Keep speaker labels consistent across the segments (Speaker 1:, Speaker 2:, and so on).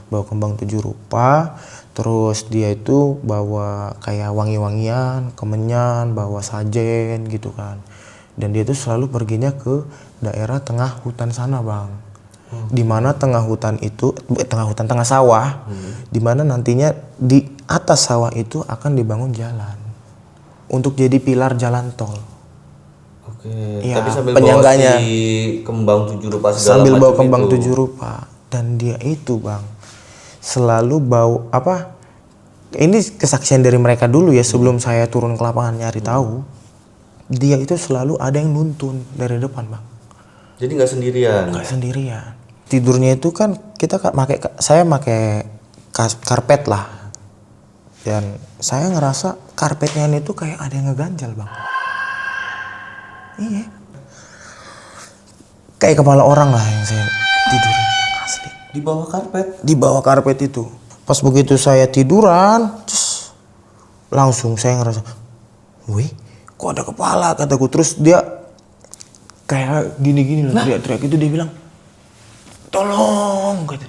Speaker 1: bawa kembang 7 rupa. Terus dia itu bawa kayak wangi-wangian, kemenyan, bawa sajen gitu kan. Dan dia itu selalu perginya ke daerah tengah hutan sana, Bang. Di mana tengah hutan itu, tengah sawah, di mana nantinya di atas sawah itu akan dibangun jalan untuk jadi pilar jalan tol.
Speaker 2: Oke.
Speaker 1: Ya,
Speaker 2: Tapi sambil
Speaker 1: penyangganya
Speaker 2: bawa si kembang 7 rupa segala
Speaker 1: sambil bawa
Speaker 2: macam
Speaker 1: kembang
Speaker 2: itu.
Speaker 1: 7 rupa. Dan dia itu, Bang, selalu bawa apa? Ini kesaksian dari mereka dulu ya, sebelum saya turun ke lapangan nyari tahu. Dia itu selalu ada yang nuntun dari depan, Bang.
Speaker 2: Jadi nggak sendirian.
Speaker 1: Nggak sendirian. Tidurnya itu kan saya pakai karpet lah. Dan saya ngerasa karpetnya itu kayak ada yang ngeganjal, Bang. Iya. Kayak kepala orang lah yang saya tidur, asli.
Speaker 2: Di bawah karpet.
Speaker 1: Di bawah karpet itu. Pas begitu saya tiduran, langsung saya ngerasa, wih, kok ada kepala, kataku. Terus dia kayak gini-gini loh, teriak-teriak itu. Dia bilang, tolong, gitu.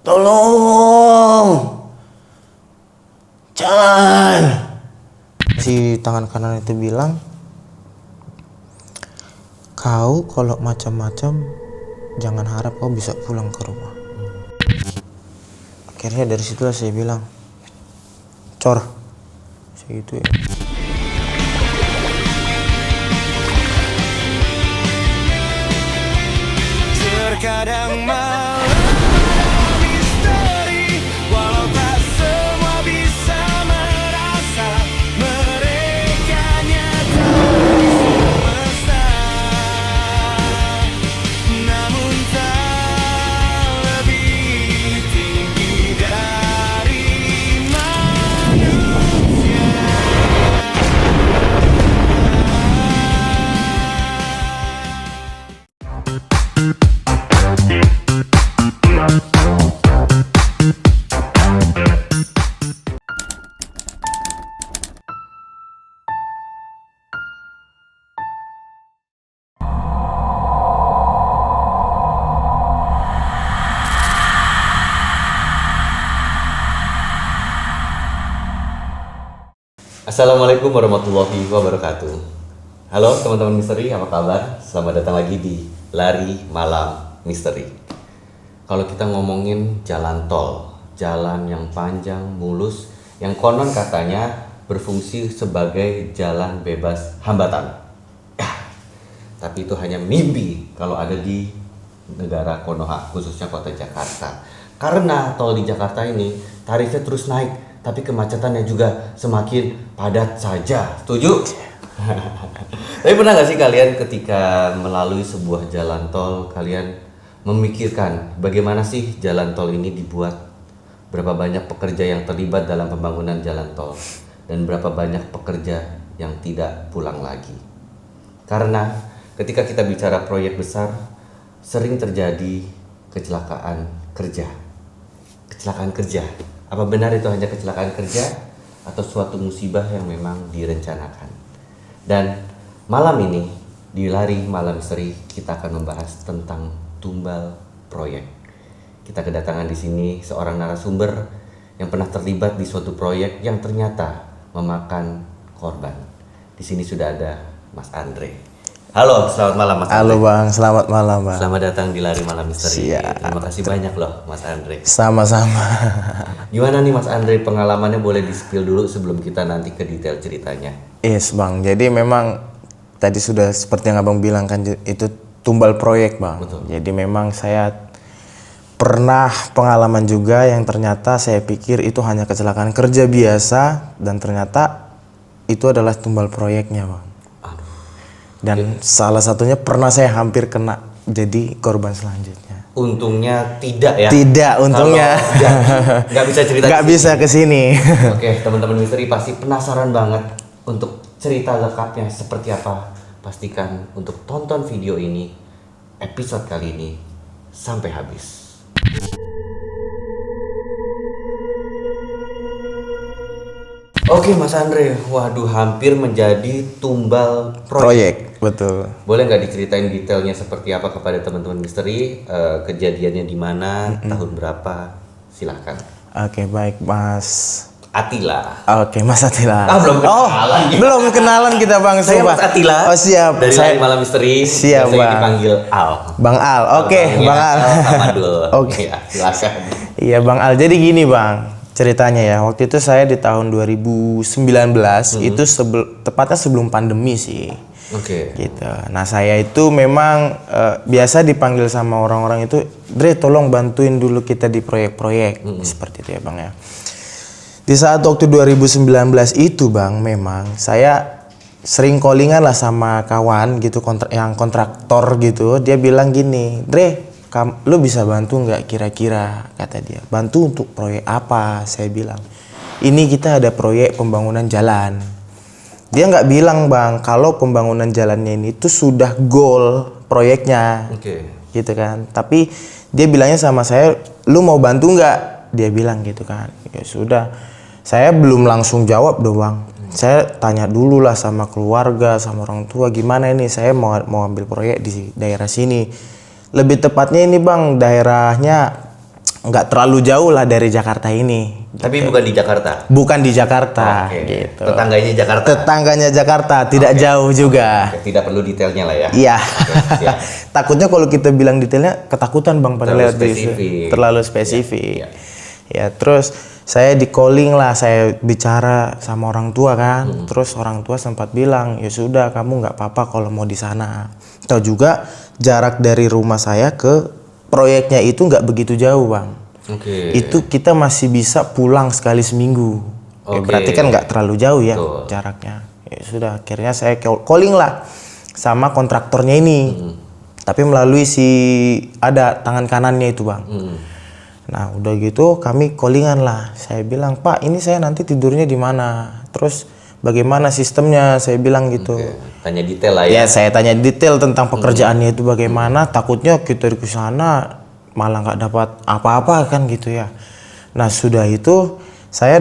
Speaker 1: Tolong, jangan. Si tangan kanan itu bilang, kau kalau macam-macam jangan harap kau bisa pulang ke rumah. Akhirnya dari situlah saya bilang, cor, segitu ya.
Speaker 3: Terkadang malam misteri, walau tak semua bisa merasa mereka nyata di semesta. Namun tak lebih tinggi dari manusia.
Speaker 2: Assalamualaikum warahmatullahi wabarakatuh. Halo teman-teman misteri, apa kabar? Selamat datang lagi di Lari Malam Misteri. Kalau kita ngomongin jalan tol, jalan yang panjang, mulus, yang konon katanya berfungsi sebagai jalan bebas hambatan. Tapi itu hanya mimpi kalau ada di negara Konoha, khususnya kota Jakarta. Karena tol di Jakarta ini tarifnya terus naik, tapi kemacetannya juga semakin padat saja. Setuju? Tapi pernah gak sih kalian ketika melalui sebuah jalan tol, kalian memikirkan bagaimana sih jalan tol ini dibuat? Berapa banyak pekerja yang terlibat dalam pembangunan jalan tol? Dan berapa banyak pekerja yang tidak pulang lagi? Karena ketika kita bicara proyek besar, sering terjadi kecelakaan kerja. Kecelakaan kerja. Apa benar itu hanya kecelakaan kerja atau suatu musibah yang memang direncanakan? Dan malam ini di Lari Malam Misteri kita akan membahas tentang tumbal proyek. Kita kedatangan di sini seorang narasumber yang pernah terlibat di suatu proyek yang ternyata memakan korban. Di sini sudah ada Mas Andre. Halo, selamat malam Mas Andre.
Speaker 1: Halo Bang, selamat malam Bang.
Speaker 2: Selamat datang di Lari Malam Misteri.
Speaker 1: Siap.
Speaker 2: Terima kasih banyak loh Mas Andre.
Speaker 1: Sama-sama.
Speaker 2: Gimana nih Mas Andre, pengalamannya boleh di-spill dulu sebelum kita nanti ke detail ceritanya.
Speaker 1: Yes Bang, jadi memang tadi sudah seperti yang Abang bilang kan, itu tumbal proyek Bang.
Speaker 2: Betul.
Speaker 1: Jadi memang saya pernah pengalaman juga yang ternyata saya pikir itu hanya kecelakaan kerja biasa, dan ternyata itu adalah tumbal proyeknya Bang. Dan salah satunya pernah saya hampir kena jadi korban selanjutnya.
Speaker 2: Untungnya tidak ya.
Speaker 1: Tidak, untungnya.
Speaker 2: Nggak bisa cerita.
Speaker 1: Nggak bisa kesini.
Speaker 2: Oke, teman-teman misteri pasti penasaran banget untuk cerita lengkapnya seperti apa. Pastikan untuk tonton video ini, episode kali ini sampai habis. Oke Mas Andre, waduh hampir menjadi tumbal proyek.
Speaker 1: Betul.
Speaker 2: Boleh nggak diceritain detailnya seperti apa kepada teman-teman misteri? Kejadiannya di mana, tahun berapa? Silahkan.
Speaker 1: Oke, baik Mas.
Speaker 2: Atila.
Speaker 1: Oke, Mas Atila.
Speaker 2: Belum kenalan.
Speaker 1: Belum kenalan kita Bang.
Speaker 2: Saya
Speaker 1: Coba.
Speaker 2: Mas Atila.
Speaker 1: Oh siap.
Speaker 2: Dari Lari Malam Misteri.
Speaker 1: Siap,
Speaker 2: Saya
Speaker 1: Bang.
Speaker 2: dipanggil Al.
Speaker 1: Bang Al. Oke, Bang Al.
Speaker 2: Amadul.
Speaker 1: Oke.
Speaker 2: Ya, silakan.
Speaker 1: Iya Bang Al. Jadi gini Bang, ceritanya ya. Waktu itu saya di tahun 2019 itu tepatnya sebelum pandemi sih.
Speaker 2: Oke.
Speaker 1: Gitu. Nah saya itu memang biasa dipanggil sama orang-orang itu, Dre tolong bantuin dulu kita di proyek-proyek seperti itu ya Bang ya. Di saat waktu 2019 itu Bang, memang saya sering callingan lah sama kawan gitu, yang kontraktor gitu. Dia bilang gini, Dre, lu bisa bantu nggak kira-kira, kata dia. Bantu untuk proyek apa? Saya bilang, ini kita ada proyek pembangunan jalan. Dia nggak bilang Bang, kalau pembangunan jalannya ini tuh sudah goal proyeknya.
Speaker 2: Oke.
Speaker 1: Gitu kan. Tapi dia bilangnya sama saya, lu mau bantu nggak? Dia bilang gitu kan. Ya sudah. Saya belum langsung jawab doang. Saya tanya dulu lah sama keluarga, sama orang tua, gimana ini saya mau ambil proyek di daerah sini. Lebih tepatnya ini Bang, daerahnya nggak terlalu jauh lah dari Jakarta ini.
Speaker 2: Tapi bukan di Jakarta.
Speaker 1: Bukan di Jakarta,
Speaker 2: Oke.
Speaker 1: gitu.
Speaker 2: Tetangganya Jakarta.
Speaker 1: Tetangganya Jakarta, tidak jauh juga.
Speaker 2: Oke, tidak perlu detailnya lah ya.
Speaker 1: Iya.
Speaker 2: Oke, siap.
Speaker 1: Takutnya kalau kita bilang detailnya ketakutan Bang pada
Speaker 2: Terlalu
Speaker 1: lewat di situ.
Speaker 2: spesifik.
Speaker 1: Terlalu spesifik.
Speaker 2: Iya,
Speaker 1: Ya, terus saya di calling lah, saya bicara sama orang tua kan. Terus orang tua sempat bilang, ya sudah kamu nggak apa-apa kalau mau di sana. Tahu juga jarak dari rumah saya ke proyeknya itu nggak begitu jauh Bang.
Speaker 2: Oke.
Speaker 1: Itu kita masih bisa pulang sekali seminggu. Ya,
Speaker 2: Oke.
Speaker 1: berarti kan nggak terlalu jauh ya
Speaker 2: Betul.
Speaker 1: jaraknya. Ya sudah, akhirnya saya calling lah sama kontraktornya ini. Tapi melalui ada tangan kanannya itu Bang. Nah udah gitu kami callingan lah. Saya bilang, Pak ini saya nanti tidurnya di mana? Terus bagaimana sistemnya? Saya bilang gitu.
Speaker 2: Oke. Tanya detail lah
Speaker 1: Ya
Speaker 2: ya.
Speaker 1: saya tanya detail tentang pekerjaannya itu bagaimana. Takutnya kita di sana malah nggak dapat apa-apa kan gitu ya. Nah sudah itu saya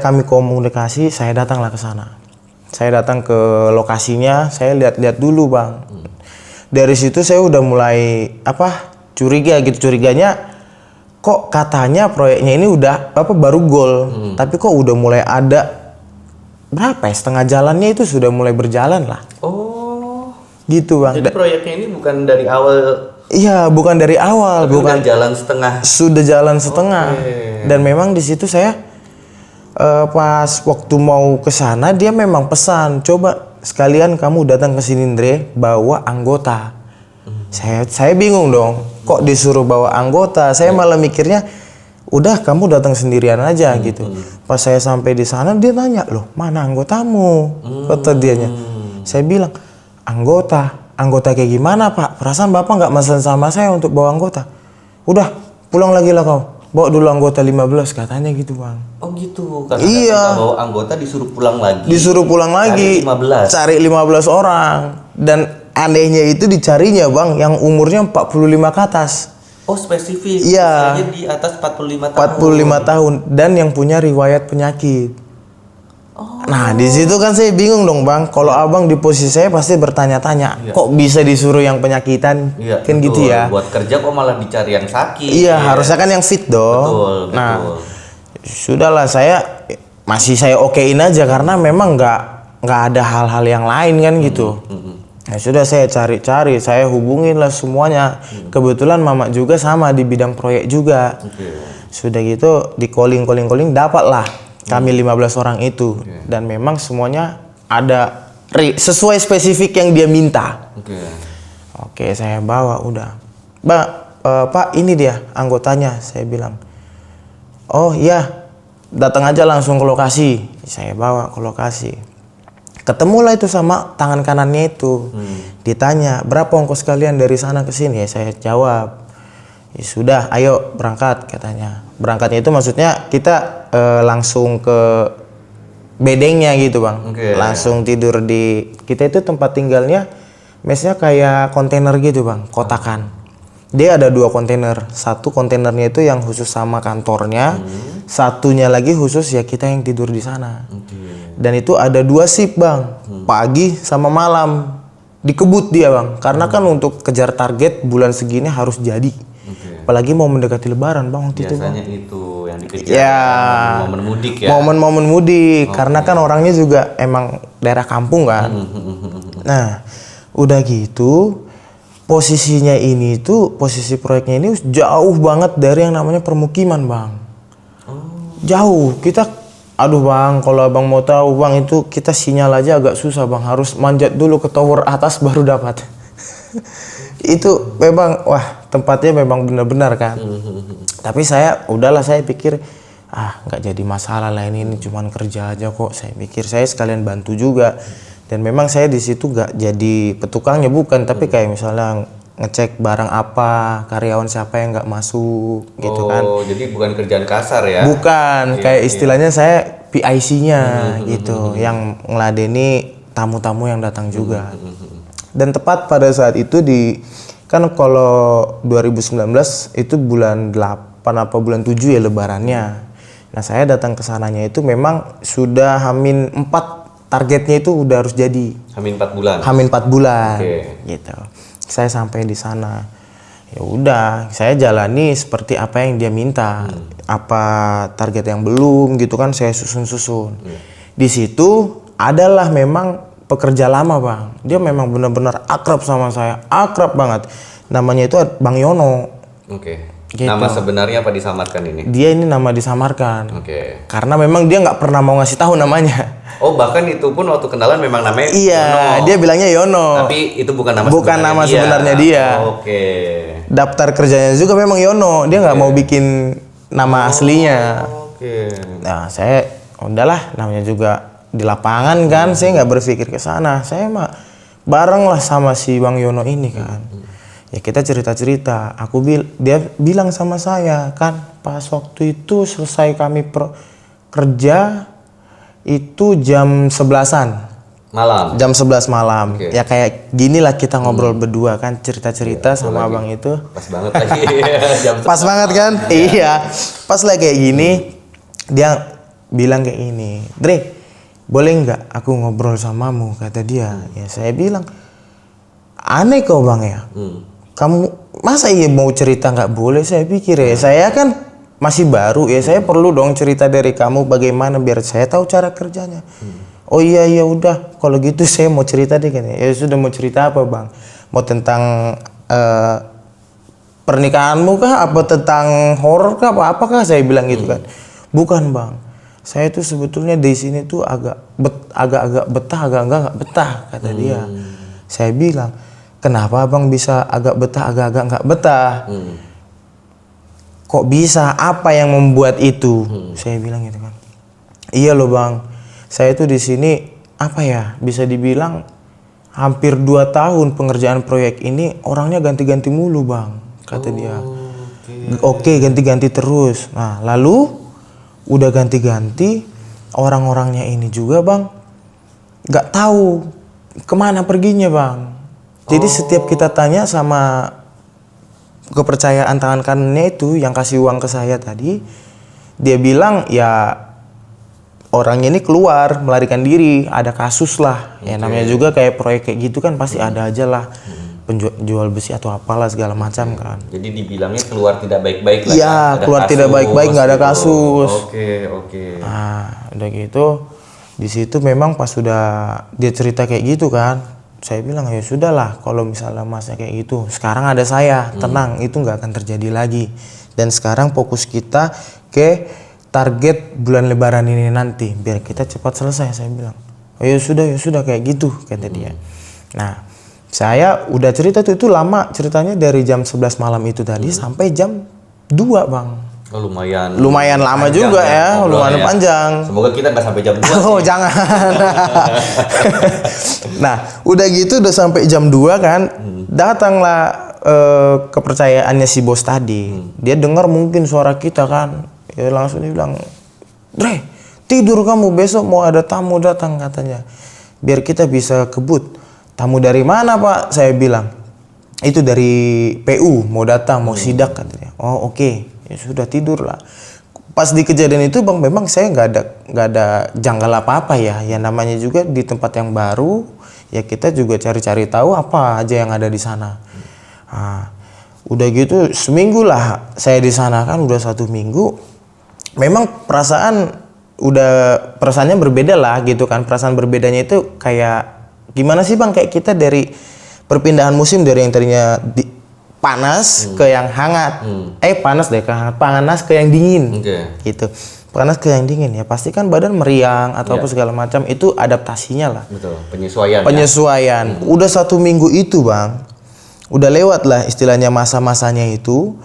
Speaker 1: kami komunikasi, saya datanglah ke sana. Saya datang ke lokasinya, saya lihat-lihat dulu Bang. Dari situ saya udah mulai curiga gitu, curiganya kok katanya proyeknya ini udah baru goal, tapi kok udah mulai ada setengah jalannya itu sudah mulai berjalan lah.
Speaker 2: Oh.
Speaker 1: Gitu Bang.
Speaker 2: Jadi proyeknya ini bukan dari awal.
Speaker 1: Iya, bukan dari awal,
Speaker 2: Tapi
Speaker 1: bukan
Speaker 2: udah jalan setengah.
Speaker 1: sudah jalan setengah.
Speaker 2: Oke.
Speaker 1: Dan memang di situ saya pas waktu mau ke sana dia memang pesan, coba sekalian kamu datang ke sini Ndre, bawa anggota. Saya bingung dong, kok disuruh bawa anggota? Saya malah mikirnya udah kamu datang sendirian aja gitu. Pas saya sampai di sana dia nanya, "Loh, mana anggotamu?" Kata dianya. Saya bilang, Anggota kayak gimana Pak? Perasaan Bapak nggak pesan sama saya untuk bawa anggota. Udah, pulang lagi lah kau. Bawa dulu anggota 15 katanya gitu Bang.
Speaker 2: Oh gitu. Karena
Speaker 1: Iya.
Speaker 2: kita bawa anggota disuruh pulang lagi.
Speaker 1: Disuruh pulang lagi.
Speaker 2: Cari 15.
Speaker 1: Cari 15 orang. Dan anehnya itu dicarinya Bang yang umurnya 45 ke atas.
Speaker 2: Oh spesifik.
Speaker 1: Iya.
Speaker 2: Misalnya di atas 45 tahun.
Speaker 1: 45 tahun dan yang punya riwayat penyakit. Nah, di situ kan saya bingung dong, Bang. Kalau Abang di posisi saya pasti bertanya-tanya, kok bisa disuruh yang penyakitan?
Speaker 2: Iya,
Speaker 1: Kan
Speaker 2: betul.
Speaker 1: gitu ya.
Speaker 2: Buat kerja kok malah dicari yang sakit.
Speaker 1: Iya, harusnya kan yang fit dong.
Speaker 2: Betul,
Speaker 1: Nah,
Speaker 2: betul.
Speaker 1: sudahlah saya okein aja karena memang nggak ada hal-hal yang lain kan gitu. Ya sudah saya cari-cari, saya hubungin lah semuanya. Kebetulan Mama juga sama di bidang proyek juga.
Speaker 2: Oke.
Speaker 1: Sudah gitu di calling dapat lah kami 15 orang itu dan memang semuanya ada sesuai spesifik yang dia minta. Oke, saya bawa udah. Pak ini dia anggotanya, saya bilang. Oh iya, datang aja langsung ke lokasi. Saya bawa ke lokasi. Ketemulah itu sama tangan kanannya itu. Ditanya, berapa ongkos kalian dari sana ke sini? Ya saya jawab. Ya sudah, ayo berangkat katanya. Berangkatnya itu maksudnya kita langsung ke bedengnya gitu Bang. Langsung tidur di, kita itu tempat tinggalnya mesnya kayak kontainer gitu Bang, kotakan. Dia ada 2 kontainer. Satu kontainernya itu yang khusus sama kantornya, satunya lagi khusus ya kita yang tidur di sana. Dan itu ada 2 shift bang, pagi sama malam. Dikebut dia bang, karena kan untuk kejar target bulan segini harus jadi. Apalagi mau mendekati Lebaran bang waktu itu bang.
Speaker 2: Biasanya itu yang dikejar
Speaker 1: Ya,
Speaker 2: momen mudik ya.
Speaker 1: momen-momen mudik, karena kan orangnya juga emang daerah kampung kan. Nah, udah gitu posisinya ini tuh, posisi proyeknya ini jauh banget dari yang namanya permukiman bang. Jauh, kita aduh bang, kalau abang mau tahu bang, itu kita sinyal aja agak susah bang, harus manjat dulu ke tower atas baru dapat. Itu memang wah tempatnya memang benar-benar kan. Tapi saya udahlah, saya pikir nggak jadi masalah lah, ini cuman kerja aja kok. Saya pikir saya sekalian bantu juga. Dan memang saya di situ nggak jadi petukangnya bukan, tapi kayak misalnya ngecek barang apa, karyawan siapa yang nggak masuk gitu kan.
Speaker 2: Oh, jadi bukan kerjaan kasar ya?
Speaker 1: Bukan, kayak istilahnya saya PIC-nya gitu, yang ngeladeni tamu-tamu yang datang juga. Dan tepat pada saat itu kan kalau 2019 itu bulan 8 apa bulan 7 ya lebarannya. Nah, saya datang ke sananya itu memang sudah Hamin 4, targetnya itu udah harus jadi.
Speaker 2: Hamin 4 bulan.
Speaker 1: Hamin 4 bulan.
Speaker 2: Oke.
Speaker 1: Gitu. Saya sampai di sana. Ya udah, saya jalani seperti apa yang dia minta. Apa target yang belum gitu kan saya susun-susun. Di situ adalah memang pekerja lama, Bang. Dia memang benar-benar akrab sama saya. Akrab banget. Namanya itu Bang Yono.
Speaker 2: Oke.
Speaker 1: Gitu.
Speaker 2: Nama sebenarnya apa disamarkan ini?
Speaker 1: Dia ini nama disamarkan.
Speaker 2: Oke.
Speaker 1: Karena memang dia nggak pernah mau ngasih tahu namanya.
Speaker 2: Oh, bahkan itu pun waktu kenalan memang namanya
Speaker 1: Iya,
Speaker 2: Yono.
Speaker 1: dia bilangnya Yono.
Speaker 2: Tapi itu bukan nama
Speaker 1: Bukan
Speaker 2: sebenarnya
Speaker 1: nama
Speaker 2: dia.
Speaker 1: sebenarnya dia.
Speaker 2: Oke.
Speaker 1: Daftar kerjanya juga memang Yono. Dia nggak mau bikin nama aslinya.
Speaker 2: Oke.
Speaker 1: Nah, saya udahlah, namanya juga di lapangan kan, saya nggak berpikir ke sana. Saya mah bareng lah sama si Bang Yono ini kan. Ya kita cerita-cerita. Dia bilang sama saya kan, pas waktu itu selesai kami kerja itu jam 11-an.
Speaker 2: Malam.
Speaker 1: Jam 11 malam.
Speaker 2: Oke.
Speaker 1: Ya kayak gini lah kita ngobrol berdua kan, cerita-cerita sama abang itu.
Speaker 2: Pas banget lagi. Jam
Speaker 1: Pas banget kan? Iya. Pas lah kayak gini, dia bilang kayak gini, "Dre, boleh nggak aku ngobrol samamu?" kata dia. Ya saya bilang, "Aneh kau bang ya. Kamu masa iya mau cerita nggak boleh?" Saya pikir ya, saya kan masih baru ya, saya perlu dong cerita dari kamu bagaimana biar saya tahu cara kerjanya. Oh iya udah, kalau gitu saya mau cerita deh kan. Ya sudah, mau cerita apa bang? Mau tentang pernikahanmu kah? Apa tentang horor kah? Apakah saya bilang gitu kan? Bukan bang, saya tuh sebetulnya di sini tuh agak-agak betah, agak-agak betah kata dia. Saya bilang, kenapa abang bisa agak betah, agak-agak nggak betah? Kok bisa? Apa yang membuat itu? Saya bilang gitu kan. Iya loh bang, saya tuh di sini apa ya, bisa dibilang hampir 2 tahun pengerjaan proyek ini orangnya ganti-ganti mulu bang, kata dia. Oke, ganti-ganti terus. Nah lalu udah ganti-ganti, orang-orangnya ini juga bang nggak tahu kemana perginya bang. Jadi setiap kita tanya sama kepercayaan tangan kanannya itu yang kasih uang ke saya tadi, dia bilang ya orangnya ini keluar melarikan diri, ada kasus lah. Ya namanya juga kayak proyek kayak gitu kan pasti ada aja lah penjual besi atau apalah segala macam kan.
Speaker 2: Jadi dibilangnya keluar tidak baik-baik lah.
Speaker 1: Iya,
Speaker 2: Ada
Speaker 1: keluar tidak
Speaker 2: kasus,
Speaker 1: baik-baik, nggak ada
Speaker 2: gitu.
Speaker 1: kasus.
Speaker 2: Oke.
Speaker 1: Nah, udah gitu di situ memang pas sudah dia cerita kayak gitu kan, saya bilang ya sudahlah, kalau misalnya masnya kayak gitu, sekarang ada saya, tenang, itu nggak akan terjadi lagi. Dan sekarang fokus kita ke target bulan Lebaran ini nanti, biar kita cepat selesai. Saya bilang, oh, ya sudah kayak gitu kata dia. Nah, saya udah cerita tuh, itu lama ceritanya, dari jam 11 malam itu tadi sampai jam 2 bang.
Speaker 2: Oh, lumayan
Speaker 1: Lama
Speaker 2: panjang
Speaker 1: juga ya,
Speaker 2: ngobrolnya.
Speaker 1: lumayan panjang.
Speaker 2: Semoga kita nggak sampai jam 2.
Speaker 1: Oh jangan. Nah udah gitu, udah sampai jam 2 kan, datanglah kepercayaannya si bos tadi. Dia dengar mungkin suara kita kan, ya langsung dia bilang, "Dre, tidur kamu, besok mau ada tamu datang katanya, biar kita bisa kebut." "Tamu dari mana pak?" saya bilang. itu dari PU mau datang mau sidak katanya. Oh oke. Ya sudah tidur lah. Pas di kejadian itu bang, memang saya nggak ada janggal apa-apa ya. Ya namanya juga di tempat yang baru, ya kita juga cari-cari tahu apa aja yang ada di sana. Nah, udah gitu seminggu lah saya di sana kan, udah 1 minggu. Memang perasaannya berbeda lah gitu kan. Perasaan berbedanya itu kayak gimana sih bang? Kayak kita dari perpindahan musim dari yang tadinya panas ke yang hangat. Panas deh ke hangat, panas ke yang dingin. Gitu. Panas ke yang dingin ya pasti kan badan meriang atau apa segala macam, itu adaptasinya lah.
Speaker 2: Betul, penyesuaian.
Speaker 1: Penyesuaian. Udah 1 minggu itu bang, udah lewat lah istilahnya masa-masanya itu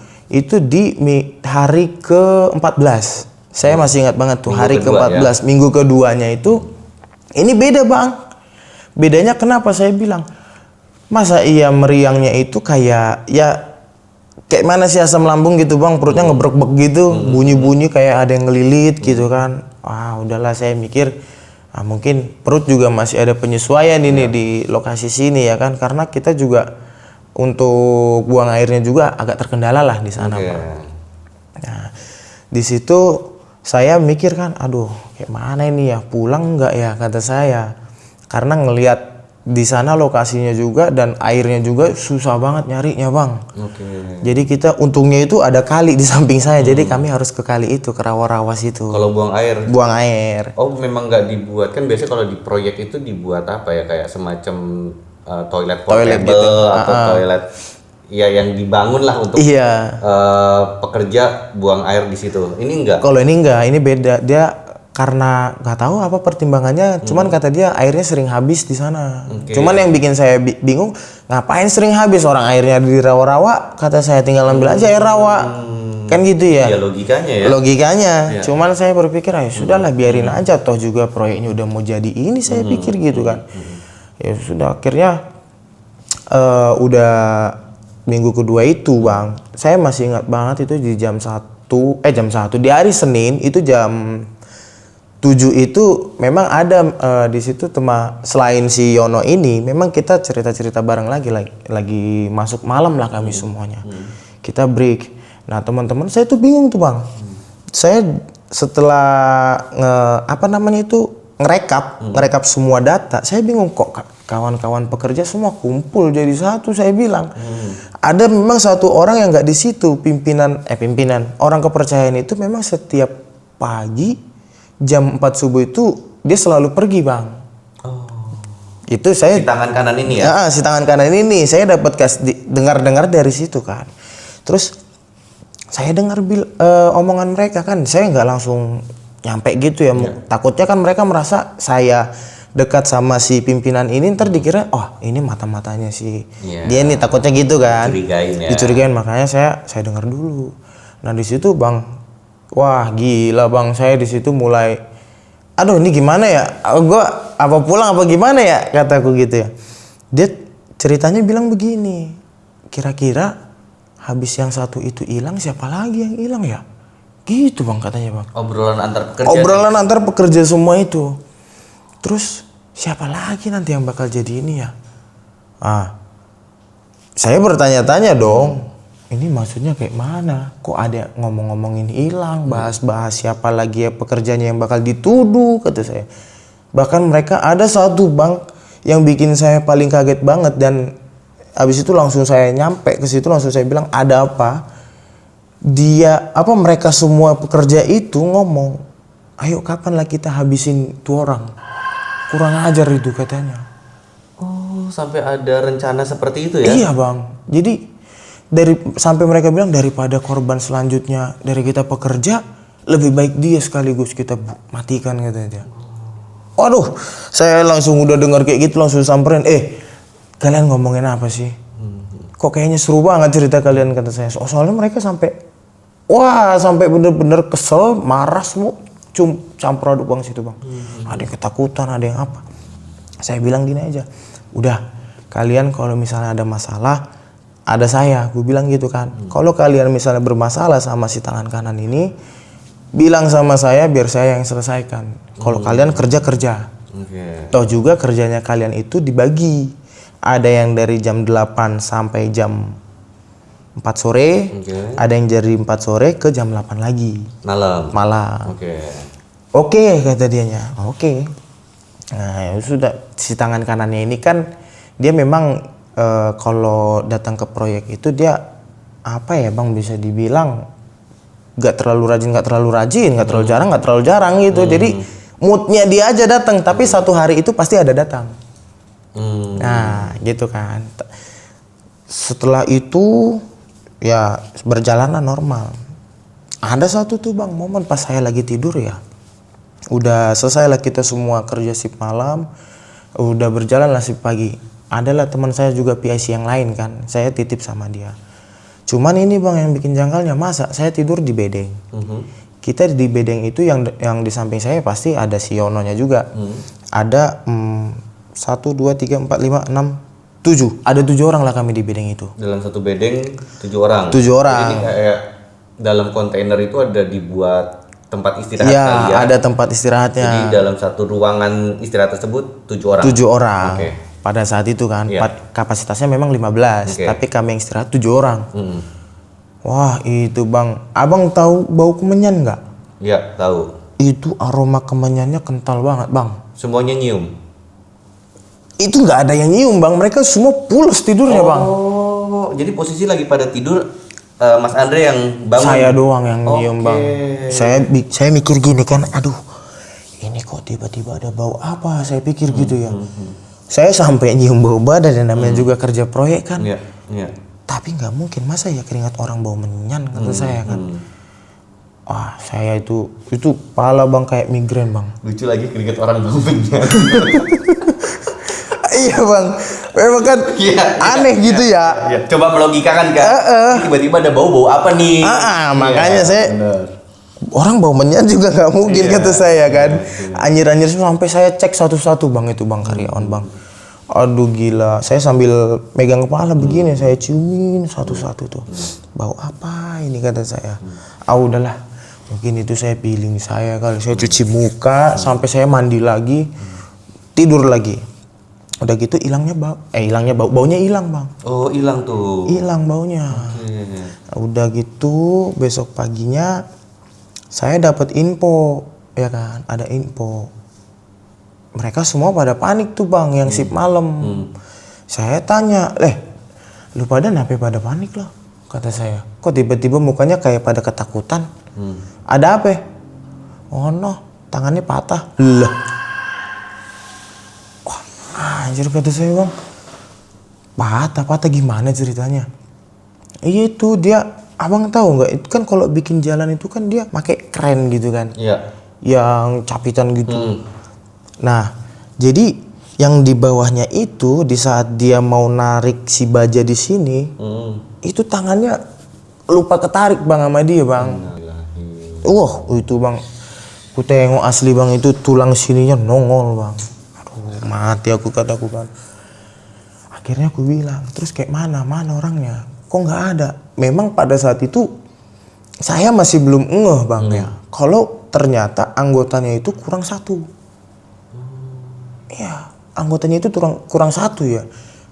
Speaker 1: di hari ke-14. Saya masih ingat banget tuh hari ke-14, minggu keduanya itu ini beda bang. Bedanya kenapa saya bilang? Masa iya meriangnya itu kayak mana sih asam lambung gitu bang, perutnya ngebrek-brek gitu, bunyi-bunyi kayak ada yang ngelilit gitu kan. Udahlah saya mikir mungkin perut juga masih ada penyesuaian ini di lokasi sini ya kan, karena kita juga untuk buang airnya juga agak terkendala lah di sana Pak. Nah, di situ saya mikir kan, aduh kayak mana ini ya, pulang nggak ya kata saya, karena ngelihat di sana lokasinya juga dan airnya juga susah banget nyarinya bang. Jadi kita untungnya itu ada kali di samping saya, jadi kami harus ke kali itu, ke rawa-rawa situ.
Speaker 2: Kalau buang air? Buang air. Oh memang nggak dibuat, kan biasanya kalau di proyek itu dibuat apa ya, kayak semacam toilet portable gitu. Atau toilet ya yang dibangun lah untuk pekerja buang air di situ. Ini enggak? Kalau ini enggak, ini beda. Dia karena nggak tahu apa pertimbangannya, cuman kata dia airnya sering habis di sana. Cuman yang bikin saya bingung, ngapain sering habis, orang airnya di rawa-rawa, kata saya tinggal ambil aja air rawa. Kan gitu ya. Iya logikanya ya. Logikanya. Cuman saya berpikir sudahlah biarin aja, toh juga proyeknya udah mau jadi ini, saya pikir gitu kan. Ya sudah, akhirnya udah minggu kedua itu bang, saya masih ingat banget itu di jam 1 di hari Senin itu jam 7 itu memang ada di situ selain si Yono ini, memang kita cerita-cerita bareng lagi masuk malam lah kami semuanya. Kita break. Nah teman-teman saya tuh bingung tuh bang. Saya setelah ngerekap semua data, saya bingung kok kawan-kawan pekerja semua kumpul jadi satu. Saya bilang ada memang satu orang yang nggak di situ, pimpinan orang kepercayaan itu memang setiap pagi jam 4 subuh itu dia selalu pergi bang. Itu saya si tangan kanan ini ya? Si tangan kanan ini saya dapat dengar dari situ kan. Terus saya dengar omongan mereka kan, saya nggak langsung nyampe gitu ya. Takutnya kan mereka merasa saya dekat sama si pimpinan ini, ntar dikira ini mata-matanya si dia nih, takutnya gitu kan. Dicurigain, makanya saya dengar dulu. Nah di situ bang, wah gila bang, saya di situ mulai, aduh ini gimana ya, gua apa pulang apa gimana ya, kataku gitu ya. Dia ceritanya bilang begini, kira-kira habis yang satu itu hilang, siapa lagi yang hilang ya? Gitu bang katanya bang. Obrolan antar pekerja semua itu. Terus siapa lagi nanti yang bakal jadi ini ya? Saya bertanya-tanya dong. Ini maksudnya kayak mana? Kok ada ngomong-ngomongin hilang, bahas-bahas siapa lagi ya pekerjanya yang bakal dituduh, kata saya. Bahkan mereka ada satu bang yang bikin saya paling kaget banget, dan habis itu langsung saya nyampe ke situ, langsung saya bilang ada apa? Mereka semua pekerja itu ngomong, ayo kapan lah kita habisin tuh orang, kurang ajar itu katanya. Oh sampai ada rencana seperti itu ya? Iya bang, jadi sampai mereka bilang daripada korban selanjutnya dari kita pekerja, lebih baik dia sekaligus kita matikan katanya. Waduh, saya langsung udah dengar kayak gitu langsung samperin, kalian ngomongin apa sih? Kok kayaknya seru banget cerita kalian, kata saya. Soalnya mereka sampai bener-bener kesel, marah semua, campur aduk bang situ bang. Ada yang ketakutan, ada yang apa. Saya bilang gini aja, udah kalian kalau misalnya ada masalah, ada saya, gue bilang gitu kan. Kalau kalian misalnya bermasalah sama si tangan kanan ini, bilang sama saya biar saya yang selesaikan. Kalau kalian kerja. Toh juga kerjanya kalian itu dibagi.
Speaker 1: ada yang dari jam 8 sampai jam 4 sore, ada yang dari 4 sore ke jam 8 lagi malam. Oke, kata dianya. Oke. Nah, ya sudah, si tangan kanannya ini kan dia memang kalau datang ke proyek itu dia apa ya Bang, bisa dibilang nggak terlalu rajin, nggak terlalu jarang gitu. Jadi moodnya dia aja datang, tapi satu hari itu pasti ada datang. Nah, gitu kan. Setelah itu ya berjalanlah normal. Ada satu tuh Bang momen pas saya lagi tidur ya. Udah selesai lah kita semua kerja shift malam, udah berjalan lah shift pagi. Adalah teman saya juga PIC yang lain kan, saya titip sama dia. Cuman ini Bang yang bikin janggalnya, masa saya tidur di bedeng. Kita di bedeng itu yang di samping saya pasti ada si Yononya juga. Ada 1, 2, 3, 4, 5, 6, 7. Ada 7 orang lah kami di bedeng itu.
Speaker 2: Dalam satu bedeng 7 orang.
Speaker 1: 7 orang.
Speaker 2: Jadi kayak dalam kontainer itu ada dibuat tempat istirahat
Speaker 1: Iya,
Speaker 2: kali ya.
Speaker 1: ada tempat istirahatnya.
Speaker 2: Jadi dalam satu ruangan istirahat tersebut 7 orang.
Speaker 1: 7 orang.
Speaker 2: Oke.
Speaker 1: Pada saat itu kan, kapasitasnya memang 15, tapi kami yang istirahat 7 orang. Wah, itu Bang. Abang tahu bau kemenyan nggak?
Speaker 2: Iya, tahu.
Speaker 1: Itu aroma kemenyannya kental banget, Bang.
Speaker 2: Semuanya nyium.
Speaker 1: Itu nggak ada yang nyium Bang, mereka semua pulas tidurnya Bang.
Speaker 2: Oh, jadi posisi lagi pada tidur, Mas Andre yang bangun.
Speaker 1: Saya doang yang nyium Bang. Saya mikir gini kan, aduh, ini kok tiba-tiba ada bau apa? Saya pikir gitu ya. Saya sampai nyium bau badan, dan namanya juga kerja proyek kan.
Speaker 2: Iya.
Speaker 1: Tapi nggak mungkin, masa ya keringat orang bau menyan kata saya kan. Wah, saya itu kepala Bang kayak migrain Bang.
Speaker 2: Lucu lagi keringat orang bau menyan.
Speaker 1: Iya Bang, memang kan aneh gitu ya.
Speaker 2: Iya. Coba melogikakan kan. Tiba-tiba ada bau apa nih?
Speaker 1: Makanya saya orang bau menyan juga nggak mungkin kata saya kan. Anjir sampai saya cek satu-satu Bang, itu Bang karyawan Bang. Aduh gila, saya sambil megang kepala begini, saya ciumin satu-satu tuh. Bau apa ini kata saya. Udahlah, mungkin itu saya feeling saya kali. Saya cuci muka sampai saya mandi lagi, tidur lagi. Udah gitu baunya hilang Bang.
Speaker 2: Oh, hilang tuh.
Speaker 1: Hilang baunya. Udah gitu besok paginya saya dapat info, ya kan, ada info. Mereka semua pada panik tuh Bang, yang shift malam. Saya tanya, lu pada kenapa pada panik loh? Kata saya, kok tiba-tiba mukanya kayak pada ketakutan? Ada apa? Oh no, tangannya patah. Lah. Wah, anjir kata saya Bang. Patah gimana ceritanya? Iya itu dia, Abang tahu nggak? Itu kan kalau bikin jalan itu kan dia pakai kren gitu kan?
Speaker 2: Iya.
Speaker 1: Yang capitan gitu. Nah, jadi yang di bawahnya itu di saat dia mau narik si baja di sini, itu tangannya lupa ketarik Bang sama dia Bang. Itu Bang, ku tengok asli Bang, itu tulang sininya nongol Bang. Aduh, mati aku kataku kan. Akhirnya aku bilang, terus kayak mana orangnya? Kok nggak ada? Memang pada saat itu saya masih belum ngeh Bang ya. Kalau ternyata anggotanya itu kurang 1. Ya, anggotanya itu kurang 1 ya.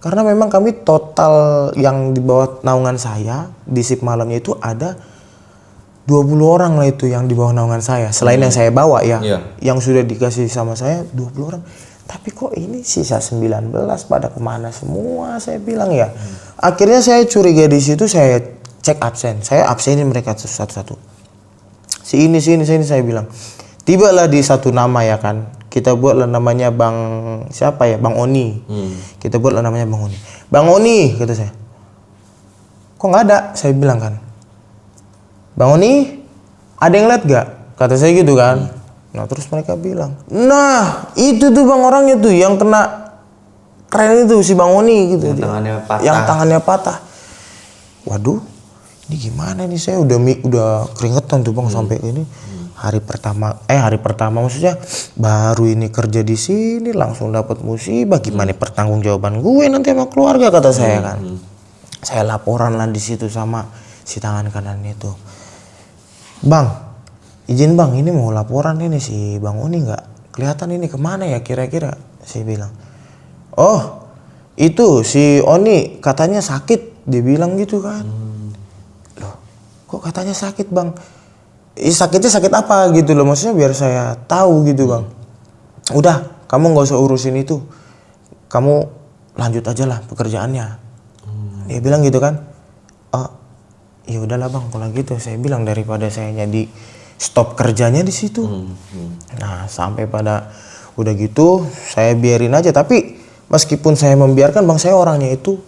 Speaker 1: Karena memang kami total yang di bawah naungan saya di shift malamnya itu ada 20 orang lah itu yang di bawah naungan saya. Selain yang saya bawa ya, yang sudah dikasih sama saya 20 orang. Tapi kok ini sisa 19 pada kemana semua, saya bilang ya. Akhirnya saya curiga di situ, saya cek absen. Saya absenin mereka satu-satu. Sini saya bilang. Tibalah di satu nama ya kan. Kita buatlah namanya Bang siapa ya? Bang Oni. Kita buatlah namanya Bang Oni. Bang Oni kata saya. Kok nggak ada? Saya bilang kan. Bang Oni, ada yang lihat gak? Kata saya gitu kan. Nah terus mereka bilang, nah itu tuh Bang orangnya tuh yang kena keren itu si Bang Oni gitu. Yang tangannya patah. Waduh, ini gimana nih, saya udah keringetan tuh Bang sampai ini. Hari pertama maksudnya baru ini kerja di sini langsung dapat musibah, gimana pertanggungjawaban gue nanti sama keluarga kata saya kan. Saya laporan lah di situ sama si tangan kanan itu. Bang, izin Bang, ini mau laporan ini si Bang Oni nggak kelihatan ini kemana ya kira-kira? Saya bilang, oh Itu si Oni katanya sakit, dia bilang gitu kan. Loh, kok katanya sakit bang? Sakitnya sakit apa gitu loh, maksudnya biar saya tahu gitu bang. Udah, kamu nggak usah urusin itu, kamu lanjut aja lah pekerjaannya. Dia bilang gitu kan. Oh, ya udahlah bang, kalau gitu saya bilang daripada saya jadi stop kerjanya di situ. Nah sampai pada udah gitu saya biarin aja, tapi meskipun saya membiarkan bang, saya orangnya itu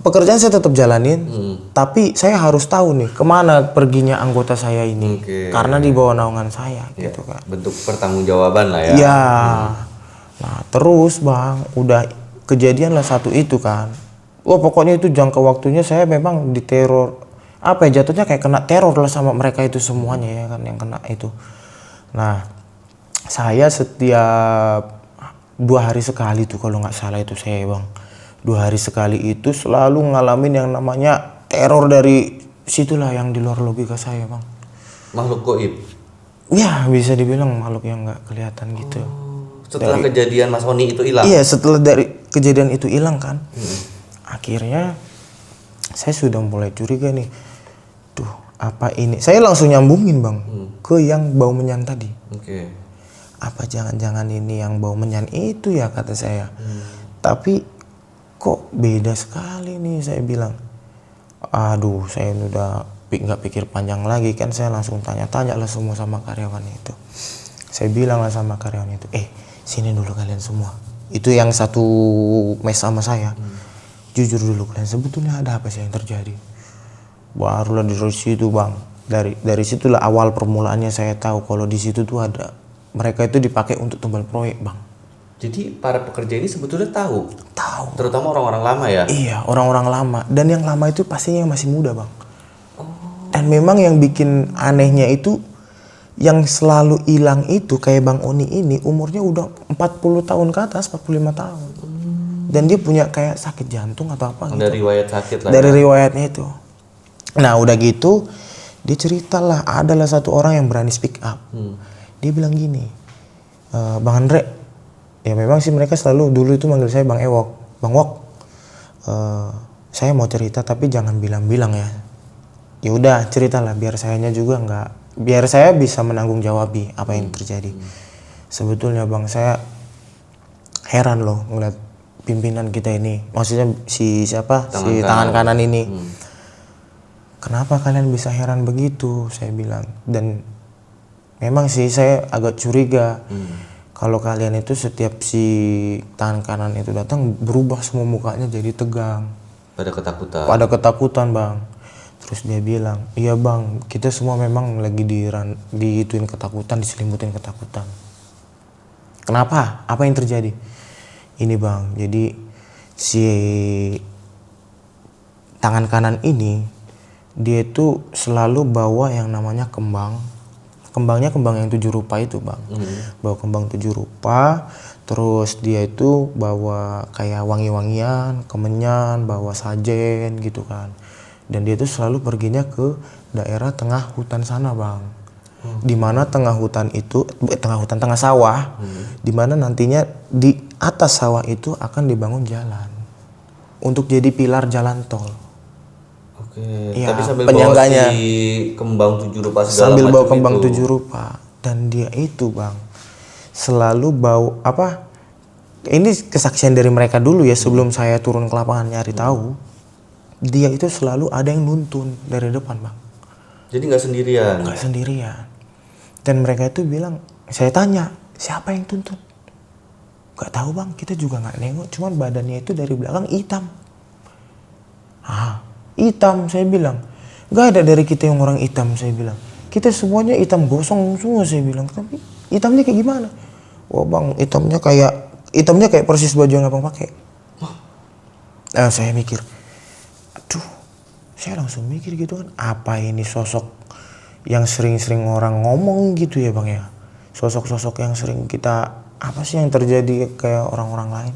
Speaker 1: pekerjaan saya tetap jalanin, tapi saya harus tahu nih kemana perginya anggota saya ini, karena di bawah naungan saya gitu kan.
Speaker 2: Bentuk pertanggungjawaban lah ya.
Speaker 1: Iya. Nah terus bang, udah kejadian lah satu itu kan. Wah pokoknya itu jangka waktunya saya memang diteror, apa ya, jatuhnya kayak kena teror lah sama mereka itu semuanya ya kan, yang kena itu. Nah saya setiap 2 hari sekali tuh kalau nggak salah itu saya bang, 2 hari sekali itu selalu ngalamin yang namanya teror dari situlah, yang di luar logika saya bang.
Speaker 2: Makhluk goib.
Speaker 1: Ya bisa dibilang makhluk yang nggak kelihatan gitu.
Speaker 2: Setelah kejadian Mas Oni itu hilang.
Speaker 1: Iya, setelah dari kejadian itu hilang kan, akhirnya saya sudah mulai curiga nih. Tuh apa ini? Saya langsung nyambungin bang ke yang bau menyan tadi.
Speaker 2: Oke.
Speaker 1: Apa jangan-jangan ini yang bau menyan itu ya, kata saya. Tapi kok beda sekali nih, saya bilang. Aduh, saya udah nggak pikir panjang lagi kan, saya langsung tanya-tanya lah semua sama karyawan itu. Saya bilang lah sama karyawan itu, sini dulu kalian semua. Itu yang satu mes sama saya. Jujur dulu kalian, sebetulnya ada apa sih yang terjadi? Barulah dari situ bang, dari situlah awal permulaannya saya tahu kalau di situ tuh ada, mereka itu dipakai untuk tumbal proyek bang.
Speaker 2: Jadi para pekerja ini sebetulnya tahu.
Speaker 1: Tahu.
Speaker 2: Terutama orang-orang lama ya.
Speaker 1: Iya, orang-orang lama, dan yang lama itu pastinya yang masih muda bang. Dan memang yang bikin anehnya itu, yang selalu hilang itu kayak Bang Oni ini umurnya udah 40 tahun ke atas, 45 tahun. Dan dia punya kayak sakit jantung atau apa gitu.
Speaker 2: Dari riwayat sakit lah.
Speaker 1: Dari riwayatnya itu. Nah udah gitu dia ceritalah, adalah satu orang yang berani speak up. Dia bilang gini, Bang Andre, ya memang sih mereka selalu dulu itu manggil saya Bang Ewok, Bang Wok, saya mau cerita tapi jangan bilang-bilang ya. Ya udah ceritalah, biar sayanya juga nggak, biar saya bisa menanggung jawabi apa yang terjadi. Sebetulnya bang, saya heran loh ngeliat pimpinan kita ini, maksudnya si siapa, si tangan kanan ini. Kenapa kalian bisa heran begitu, saya bilang. Dan memang sih saya agak curiga kalau kalian itu setiap si tangan kanan itu datang berubah semua mukanya jadi tegang.
Speaker 2: Pada ketakutan.
Speaker 1: Pada ketakutan bang. Terus dia bilang, iya bang, kita semua memang lagi diituin ketakutan, diselimutin ketakutan. Kenapa? Apa yang terjadi? Ini bang, jadi si tangan kanan ini, dia itu selalu bawa yang namanya kembang. Kembangnya kembang yang 7 rupa itu bang. Bawa kembang 7 rupa, terus dia itu bawa kayak wangi-wangian, kemenyan, bawa sajen gitu kan. Dan dia itu selalu perginya ke daerah tengah hutan sana bang. Dimana tengah hutan itu, tengah sawah, dimana nantinya di atas sawah itu akan dibangun jalan untuk jadi pilar jalan tol.
Speaker 2: Oke.
Speaker 1: Ya,
Speaker 2: Tapi sambil
Speaker 1: penyangganya,
Speaker 2: bawa si kembang 7 rupa segala
Speaker 1: sambil bawa
Speaker 2: macam
Speaker 1: kembang
Speaker 2: itu.
Speaker 1: 7 rupa. Dan dia itu bang selalu bawa apa? Ini kesaksian dari mereka dulu ya, sebelum saya turun ke lapangan nyari tahu. Dia itu selalu ada yang nuntun dari depan bang.
Speaker 2: Jadi nggak sendirian.
Speaker 1: Nggak sendirian. Dan mereka itu bilang, saya tanya, siapa yang tuntun? Gak tahu bang, kita juga nggak nengok. Cuman badannya itu dari belakang hitam. Hitam, saya bilang. Gak ada dari kita yang orang hitam, saya bilang. Kita semuanya hitam gosong semua, saya bilang. Tapi hitamnya kayak gimana? Wah bang, hitamnya kayak persis baju yang abang pakai. Saya mikir, aduh, saya langsung mikir gitu kan, apa ini sosok yang sering-sering orang ngomong gitu ya bang ya, sosok-sosok yang sering kita, apa sih yang terjadi kayak orang-orang lain.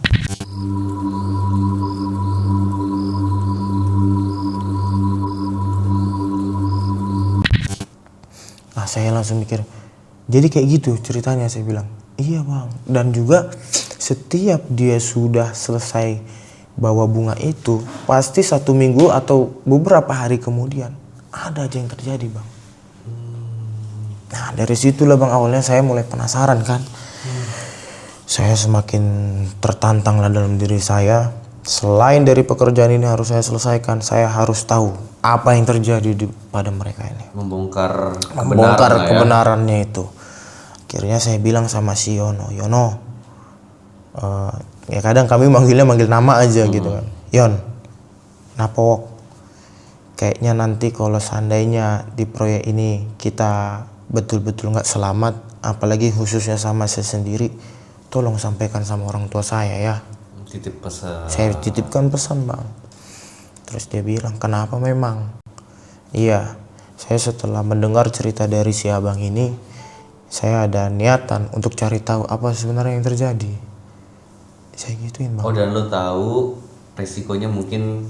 Speaker 1: Saya langsung mikir, jadi kayak gitu ceritanya, saya bilang. Iya bang, dan juga setiap dia sudah selesai bawa bunga itu, pasti 1 minggu atau beberapa hari kemudian ada aja yang terjadi, Bang. Nah, dari situlah Bang awalnya saya mulai penasaran kan. Saya semakin tertantang lah dalam diri saya. Selain dari pekerjaan ini harus saya selesaikan, saya harus tahu apa yang terjadi pada mereka ini.
Speaker 2: Membongkar
Speaker 1: Kebenarannya itu. Akhirnya saya bilang sama si Yono, ya kadang kami manggil nama aja gitu kan. Yon, napok. Kayaknya nanti kalau seandainya di proyek ini kita betul-betul nggak selamat, apalagi khususnya sama saya sendiri, tolong sampaikan sama orang tua saya ya.
Speaker 2: Titip pesan.
Speaker 1: Saya titipkan pesan, Bang. Terus dia bilang, kenapa memang? Iya, saya setelah mendengar cerita dari si abang ini, saya ada niatan untuk cari tahu apa sebenarnya yang terjadi. Saya gituin, Bang.
Speaker 2: Oh, dan lo tahu resikonya mungkin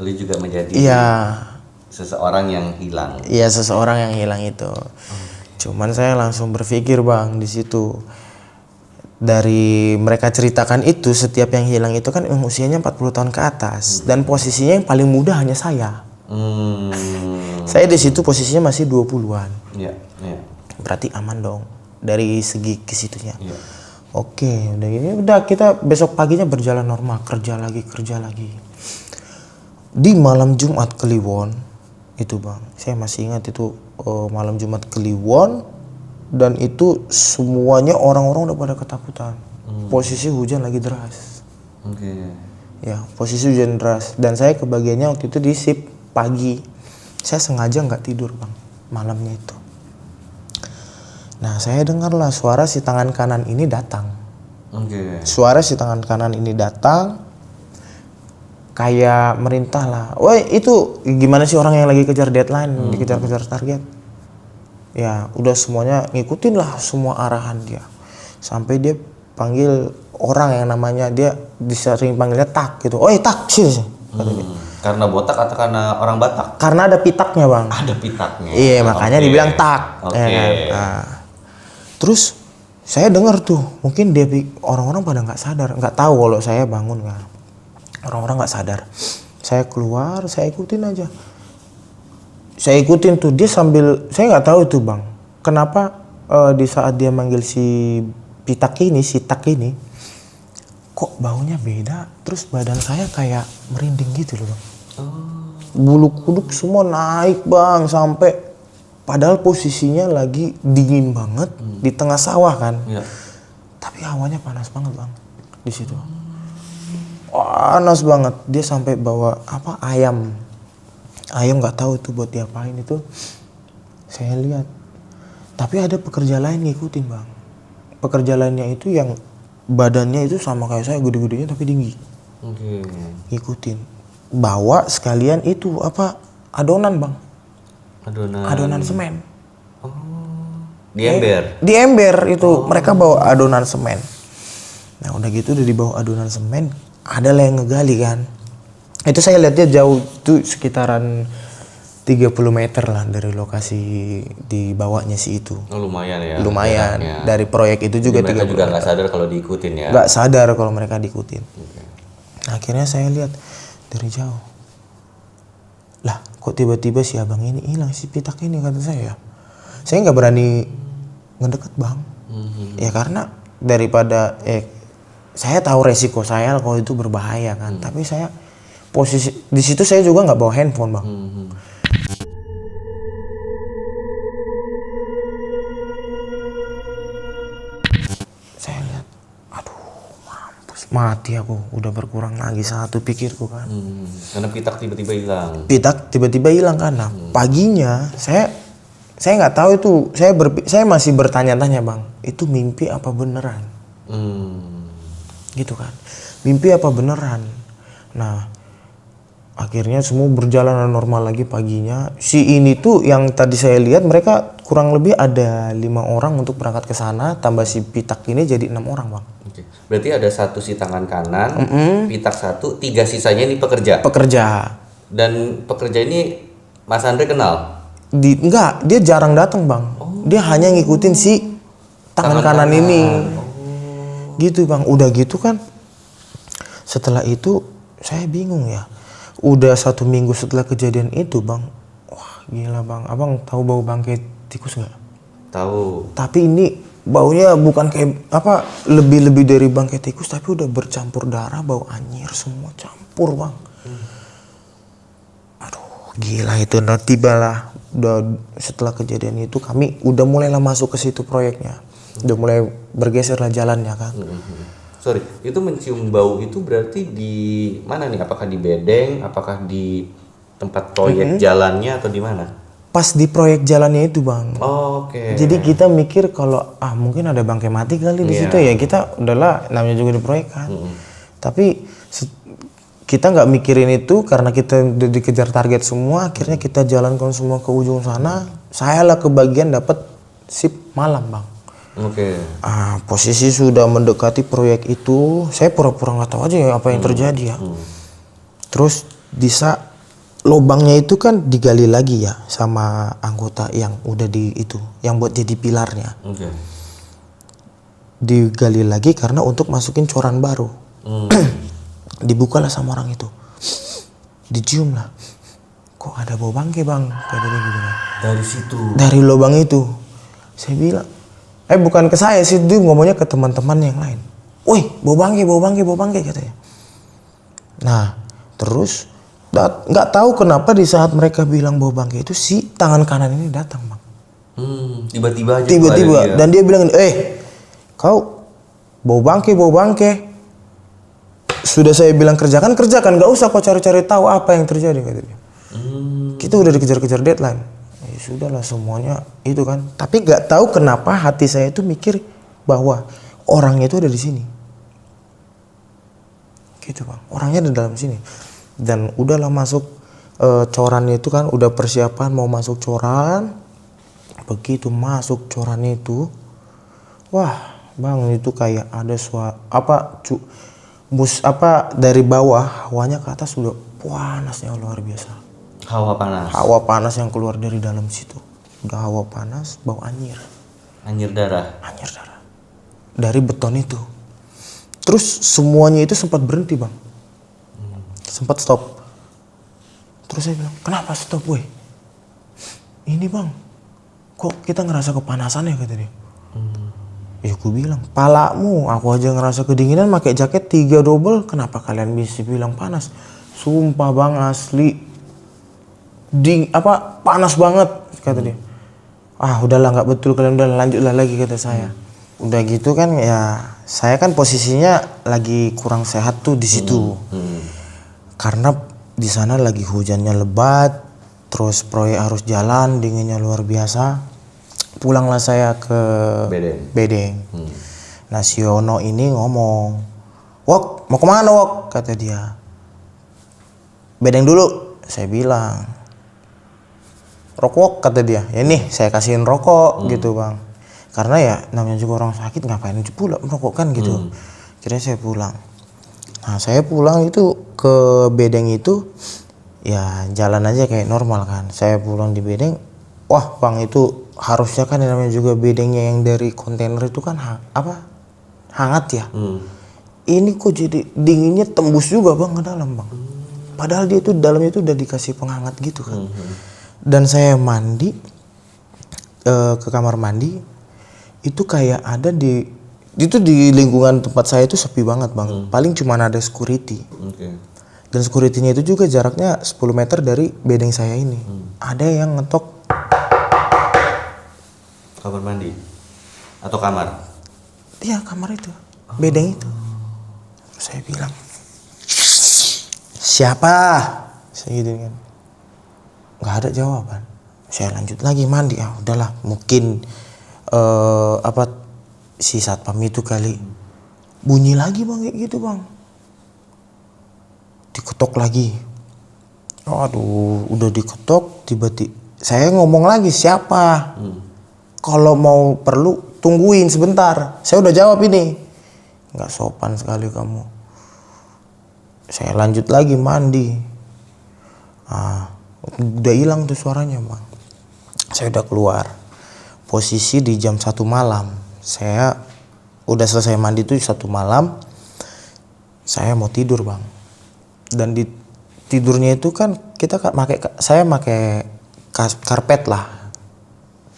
Speaker 2: lo juga menjadi seseorang yang hilang.
Speaker 1: Iya, seseorang yang hilang itu. Cuman saya langsung berpikir, Bang, di situ. Dari mereka ceritakan itu, setiap yang hilang itu kan usianya 40 tahun ke atas. Dan posisinya yang paling muda hanya saya. Saya di situ posisinya masih 20-an.
Speaker 2: Iya.
Speaker 1: Berarti aman dong dari segi ke situnya.
Speaker 2: Iya.
Speaker 1: Oke, udah kita besok paginya berjalan normal, kerja lagi. Di malam Jumat Kliwon itu, Bang, saya masih ingat itu malam Jumat Kliwon, dan itu semuanya orang-orang udah pada ketakutan. Posisi hujan lagi deras.
Speaker 2: Oke.
Speaker 1: Ya, posisi hujan deras, dan saya kebagiannya waktu itu di shift pagi. Saya sengaja nggak tidur, Bang, malamnya itu. Nah, saya dengarlah suara si tangan kanan ini datang.
Speaker 2: Oke.
Speaker 1: Suara si tangan kanan ini datang, kayak merintah lah. Woi, itu gimana sih orang yang lagi kejar deadline, dikejar-kejar target? Ya, udah semuanya ngikutin lah semua arahan dia. Sampai dia panggil orang yang namanya dia disering panggilnya Tak gitu. Oi, Tak, sini. Kata dia.
Speaker 2: Karena botak atau karena orang Batak?
Speaker 1: Karena ada pitaknya, Bang.
Speaker 2: Ada pitaknya.
Speaker 1: Iya, makanya dibilang Tak.
Speaker 2: Oke.
Speaker 1: Ya kan? Nah, terus saya dengar tuh, mungkin dia orang-orang pada nggak sadar, nggak tahu kalau saya bangun kan. Orang-orang nggak sadar. Saya keluar, saya ikutin aja. Saya ikutin tuh dia sambil, saya nggak tahu tuh, Bang, kenapa di saat dia manggil si Tak ini, kok baunya beda, terus badan saya kayak merinding gitu loh, Bang. Bulu kuduk semua naik, Bang, sampai padahal posisinya lagi dingin banget di tengah sawah kan.
Speaker 2: Iya.
Speaker 1: Tapi hawanya panas banget, Bang, di situ. Panas banget. Dia sampai bawa ayam nggak tahu itu buat diapain itu. Saya lihat. Tapi ada pekerja lain ngikutin, Bang. Pekerja lainnya itu yang badannya itu sama kayak saya, gede-gedenya tapi tinggi.
Speaker 2: Oke.
Speaker 1: Ngikutin. Bawa sekalian itu adonan, Bang. Adonan semen.
Speaker 2: Di ember.
Speaker 1: Di ember itu mereka bawa adonan semen. Nah, udah gitu udah dibawa adonan semen, ada lah yang ngegali kan. Itu saya lihatnya jauh tuh, sekitaran 30 meter lah dari lokasi dibawanya si itu.
Speaker 2: Oh, lumayan ya.
Speaker 1: Lumayan.
Speaker 2: jaraknya.
Speaker 1: Dari proyek itu juga
Speaker 2: Jadi mereka
Speaker 1: 30
Speaker 2: juga nggak sadar kalau diikutin ya.
Speaker 1: Nggak sadar kalau mereka diikutin. Nah, akhirnya saya lihat dari jauh. Lah, kok tiba-tiba si abang ini hilang, si pitak ini, kata saya. Saya nggak berani ngedeket, Bang. Ya karena daripada saya tahu resiko saya kalau itu berbahaya kan. Tapi saya posisi di situ saya juga nggak bawa handphone, Bang. Saya lihat, aduh, mampus, mati aku, udah berkurang lagi satu, pikirku kan.
Speaker 2: Karena pitak tiba-tiba hilang.
Speaker 1: Pitak tiba-tiba hilang kan. Nah, paginya saya nggak tahu itu, saya masih bertanya-tanya, Bang, itu mimpi apa beneran? Gitu kan, mimpi apa beneran? Nah, akhirnya semua berjalan normal lagi paginya. Si ini tuh yang tadi saya lihat, mereka kurang lebih ada 5 orang untuk berangkat ke sana, tambah si pitak ini jadi 6 orang, Bang.
Speaker 2: Oke. Berarti ada satu si tangan kanan, pitak satu, 3 sisanya ini pekerja. Dan pekerja ini Mas Andre kenal?
Speaker 1: Enggak, dia jarang datang, Bang. Dia hanya ngikutin si tangan kanan ini. gitu bang. Udah gitu kan, setelah itu saya bingung ya. Udah 1 minggu setelah kejadian itu bang, wah gila bang. Abang tahu bau bangkai tikus nggak?
Speaker 2: Tahu.
Speaker 1: Tapi ini baunya bukan kayak apa, lebih dari bangkai tikus, tapi udah bercampur darah, bau anyir semua campur bang. Aduh gila itu. Nah tibalah udah setelah kejadian itu kami udah mulailah masuk ke situ proyeknya, udah mulai bergeser lah jalannya kan.
Speaker 2: Sorry, itu mencium bau itu berarti di mana nih? Apakah di bedeng? Apakah di tempat proyek jalannya atau di mana?
Speaker 1: Pas di proyek jalannya itu bang.
Speaker 2: Oke.
Speaker 1: Jadi kita mikir kalau mungkin ada bangkai mati kali di situ ya, kita udahlah namanya juga di proyek kan. Tapi kita nggak mikirin itu karena kita udah dikejar target semua. Akhirnya kita jalankan semua ke ujung sana. Saya lah kebagian dapat shift malam bang.
Speaker 2: Oke.
Speaker 1: Posisi sudah mendekati proyek itu, saya pura-pura nggak tahu aja ya apa yang terjadi ya. Terus bisa lubangnya itu kan digali lagi ya sama anggota yang udah di itu, yang buat jadi pilarnya.
Speaker 2: Oke.
Speaker 1: Digali lagi karena untuk masukin coran baru. Dibukalah sama orang itu, dicium lah. Kok ada bau bangkai bang? Kata dia gitu kan.
Speaker 2: Dari situ.
Speaker 1: Dari lubang itu, saya bilang, bukan ke saya sih, dia ngomongnya ke teman-teman yang lain. Woi, bau bangkai katanya. Nah, terus nggak tahu kenapa di saat mereka bilang bau bangkai itu si tangan kanan ini datang bang.
Speaker 2: Tiba-tiba aja.
Speaker 1: Tiba-tiba dan dia bilang, kau bau bangkai. Sudah saya bilang kerjakan, nggak usah kau cari-cari tahu apa yang terjadi kata dia. Kita udah dikejar-kejar deadline. Ya sudahlah semuanya itu kan. Tapi nggak tahu kenapa hati saya itu mikir bahwa orangnya itu ada di sini. Gitu bang, orangnya ada dalam sini. Dan udahlah masuk corannya itu kan, udah persiapan mau masuk coran. Begitu masuk coran itu, wah bang itu kayak ada dari bawah hawanya ke atas udah panasnya luar biasa.
Speaker 2: Hawa panas.
Speaker 1: Hawa panas yang keluar dari dalam situ. Udah hawa panas, bau anyir.
Speaker 2: Anyir darah.
Speaker 1: Dari beton itu. Terus semuanya itu sempat berhenti bang. Sempat stop. Terus saya bilang, kenapa stop weh? Ini bang, kok kita ngerasa kepanasan ya kata dia. Ya aku bilang, palamu, aku aja ngerasa kedinginan pakai jaket 3 double, kenapa kalian bisa bilang panas? Sumpah bang asli. Panas banget kata dia. Udahlah nggak betul kalian, udah lanjutlah lagi kata saya. Udah gitu kan ya, saya kan posisinya lagi kurang sehat tuh di situ. Karena di sana lagi hujannya lebat, terus proyek harus jalan, dinginnya luar biasa. Pulanglah saya ke Bedeng. Nah si Yono ini ngomong, Wok mau kemana Wok? Kata dia. Bedeng dulu. Saya bilang, rokok kata dia. Ya nih saya kasihin rokok gitu bang. Karena ya namanya juga orang sakit, ngapain pula merokok kan gitu. Akhirnya saya pulang. Nah saya pulang itu ke Bedeng itu ya jalan aja kayak normal kan. Saya pulang di Bedeng, wah bang itu harusnya kan namanya juga bedengnya yang dari kontainer itu kan hangat ya. Ini kok jadi dinginnya tembus juga bang ke dalam bang. Padahal dia itu dalamnya itu udah dikasih penghangat gitu kan. Dan saya mandi ke kamar mandi itu kayak ada di lingkungan tempat saya itu sepi banget bang. Paling cuma ada security. Dan security-nya itu juga jaraknya 10 meter dari bedeng saya ini. Ada yang ngetok
Speaker 2: kamar mandi atau kamar?
Speaker 1: Iya kamar itu, bedeng itu. Saya bilang, siapa? Saya gitu kan. Nggak ada jawaban. Saya lanjut lagi mandi. Udahlah, mungkin si satpam itu kali. Bunyi lagi bang kayak gitu bang. Diketok lagi. Aduh, udah diketok tiba-tiba. Saya ngomong lagi siapa? Kalau mau perlu tungguin sebentar. Saya udah jawab ini. Nggak sopan sekali kamu. Saya lanjut lagi mandi. Udah hilang tuh suaranya bang. Saya udah keluar. Posisi di jam 1 malam. Saya udah selesai mandi tuh satu malam saya mau tidur bang, dan di tidurnya itu kan saya pakai karpet lah,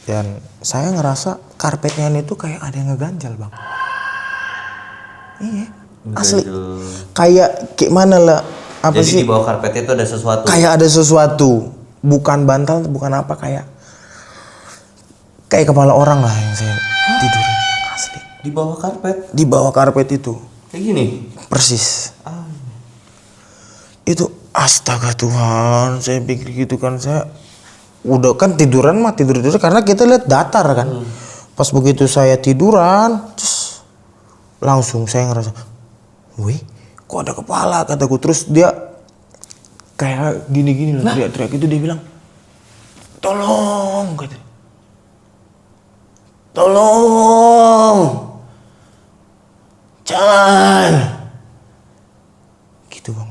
Speaker 1: dan saya ngerasa karpetnya ini tuh kayak ada yang ngeganjal bang. Iya asli kayak mana lah apa
Speaker 2: Jadi
Speaker 1: sih,
Speaker 2: di bawah karpet itu ada sesuatu.
Speaker 1: kayak ada sesuatu, bukan bantal bukan apa, kayak kepala orang lah yang saya tidurin asli
Speaker 2: Di bawah karpet.
Speaker 1: di bawah karpet itu
Speaker 2: Kayak gini.
Speaker 1: persis. Itu astaga Tuhan, saya pikir gitu kan, saya udah kan tidur karena kita lihat datar kan. Pas begitu saya tiduran terus langsung saya ngerasa, wih kok ada kepala kataku. Terus dia kayak gini lah, teriak-teriak itu, dia bilang tolong kata, tolong jangan gitu bang.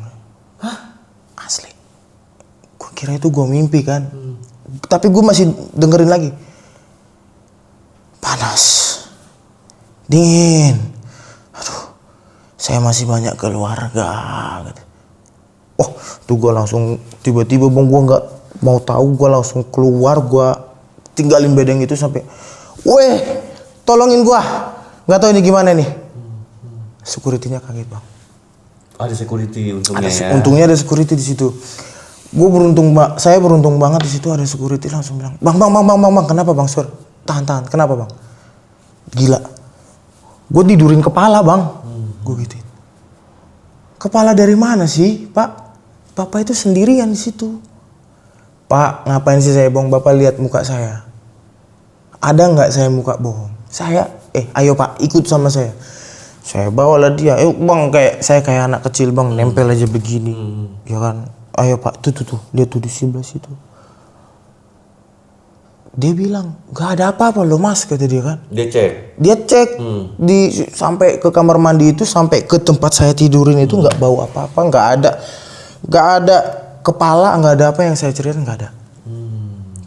Speaker 1: Asli gue kira itu gue mimpi kan. Tapi gue masih dengerin lagi, panas dingin, aduh saya masih banyak keluarga gitu. Oh tuh gue langsung tiba-tiba bang, gue nggak mau tahu, gue langsung keluar, gue tinggalin bedeng itu sampai, weh tolongin gue, nggak tahu ini gimana nih. Security-nya kaget bang.
Speaker 2: Ada security untungnya ya.
Speaker 1: Untungnya ada security di situ. Saya beruntung banget di situ ada security, langsung bilang, bang, kenapa bang, Sur? Tahan, kenapa bang? Gila, gue tidurin kepala bang, gue gituin. Kepala dari mana sih, Pak? Bapak itu sendirian di situ. Pak, ngapain sih saya bohong? Bapak lihat muka saya. Ada nggak saya muka bohong? Saya, ayo Pak, ikut sama saya. Saya bawalah dia, bang, kayak anak kecil bang, nempel aja begini, ya kan? Ayo Pak, tuh, dia tuh di sebelah situ. Dia bilang, nggak ada apa-apa loh mas, kata dia kan. Dia cek, sampai ke kamar mandi itu, sampai ke tempat saya tidurin itu nggak bau apa-apa, nggak ada kepala, nggak ada apa yang saya ceritain, nggak ada.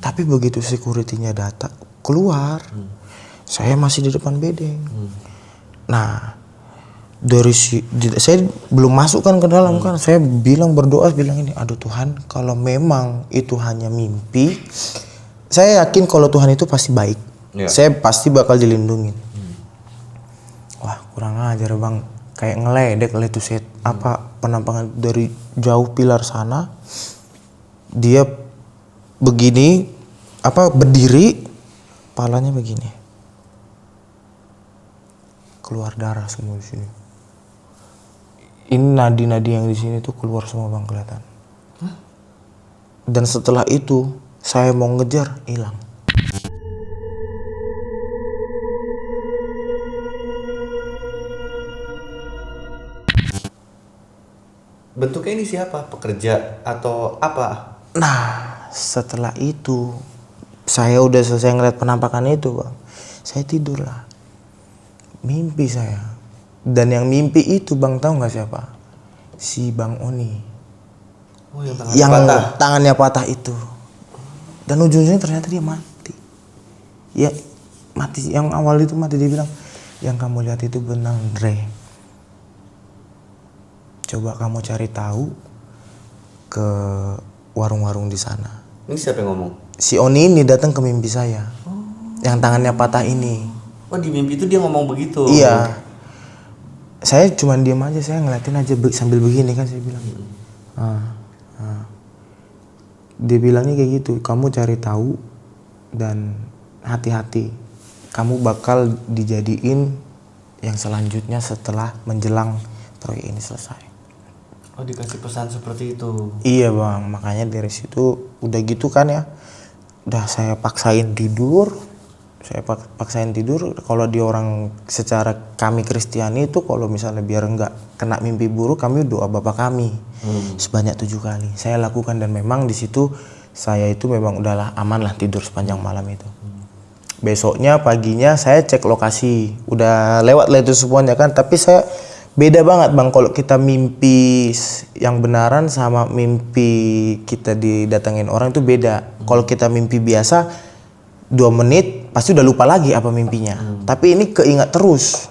Speaker 1: Tapi begitu security-nya datang keluar, saya masih di depan bedeng. Nah, saya belum masuk kan ke dalam kan, saya berdoa bilang ini, aduh Tuhan, kalau memang itu hanya mimpi, saya yakin kalau Tuhan itu pasti baik, saya pasti bakal dilindungin. Wah kurang ajar bang, kayak ngeledek lah itu set, penampakan dari jauh pilar sana, dia begini, berdiri, palanya begini, keluar darah semua di sini. Ini nadi-nadi yang di sini tuh keluar semua bang, kelihatan. Dan setelah itu saya mau ngejar, hilang.
Speaker 2: Bentuknya ini siapa? Pekerja atau apa?
Speaker 1: Nah setelah itu saya udah selesai ngeliat penampakan itu bang, saya tidur lah. Mimpi saya. Dan yang mimpi itu bang tahu nggak siapa? Si Bang Oni.
Speaker 2: Oh yang
Speaker 1: tangannya patah itu. Dan ujung-ujungnya ternyata dia mati. Ya mati, yang awal itu mati. Dia bilang, yang kamu lihat itu benang Dre. Coba kamu cari tahu ke warung-warung di sana.
Speaker 2: Ini siapa yang ngomong?
Speaker 1: Si Oni ini datang ke mimpi saya. Yang tangannya patah ini.
Speaker 2: Oh di mimpi itu dia ngomong begitu?
Speaker 1: Iya. Saya cuma diam aja, saya ngeliatin aja sambil begini kan, saya bilang. Dia bilangnya kayak gitu, kamu cari tahu dan hati-hati. Kamu bakal dijadiin yang selanjutnya setelah menjelang proyek ini selesai.
Speaker 2: Oh dikasih pesan seperti itu?
Speaker 1: Iya bang, makanya dari situ udah gitu kan ya. Udah saya paksain tidur. Kalau di orang secara kami Kristiani itu, kalau misalnya biar nggak kena mimpi buruk, kami doa Bapa kami sebanyak 7 kali. Saya lakukan dan memang di situ saya itu memang udahlah aman lah tidur sepanjang malam itu. Besoknya paginya saya cek lokasi, udah lewat lah itu semuanya kan. Tapi saya beda banget bang, kalau kita mimpi yang benaran sama mimpi kita didatengin orang itu beda. Kalau kita mimpi biasa 2 menit pasti udah lupa lagi apa mimpinya. Tapi ini keingat terus.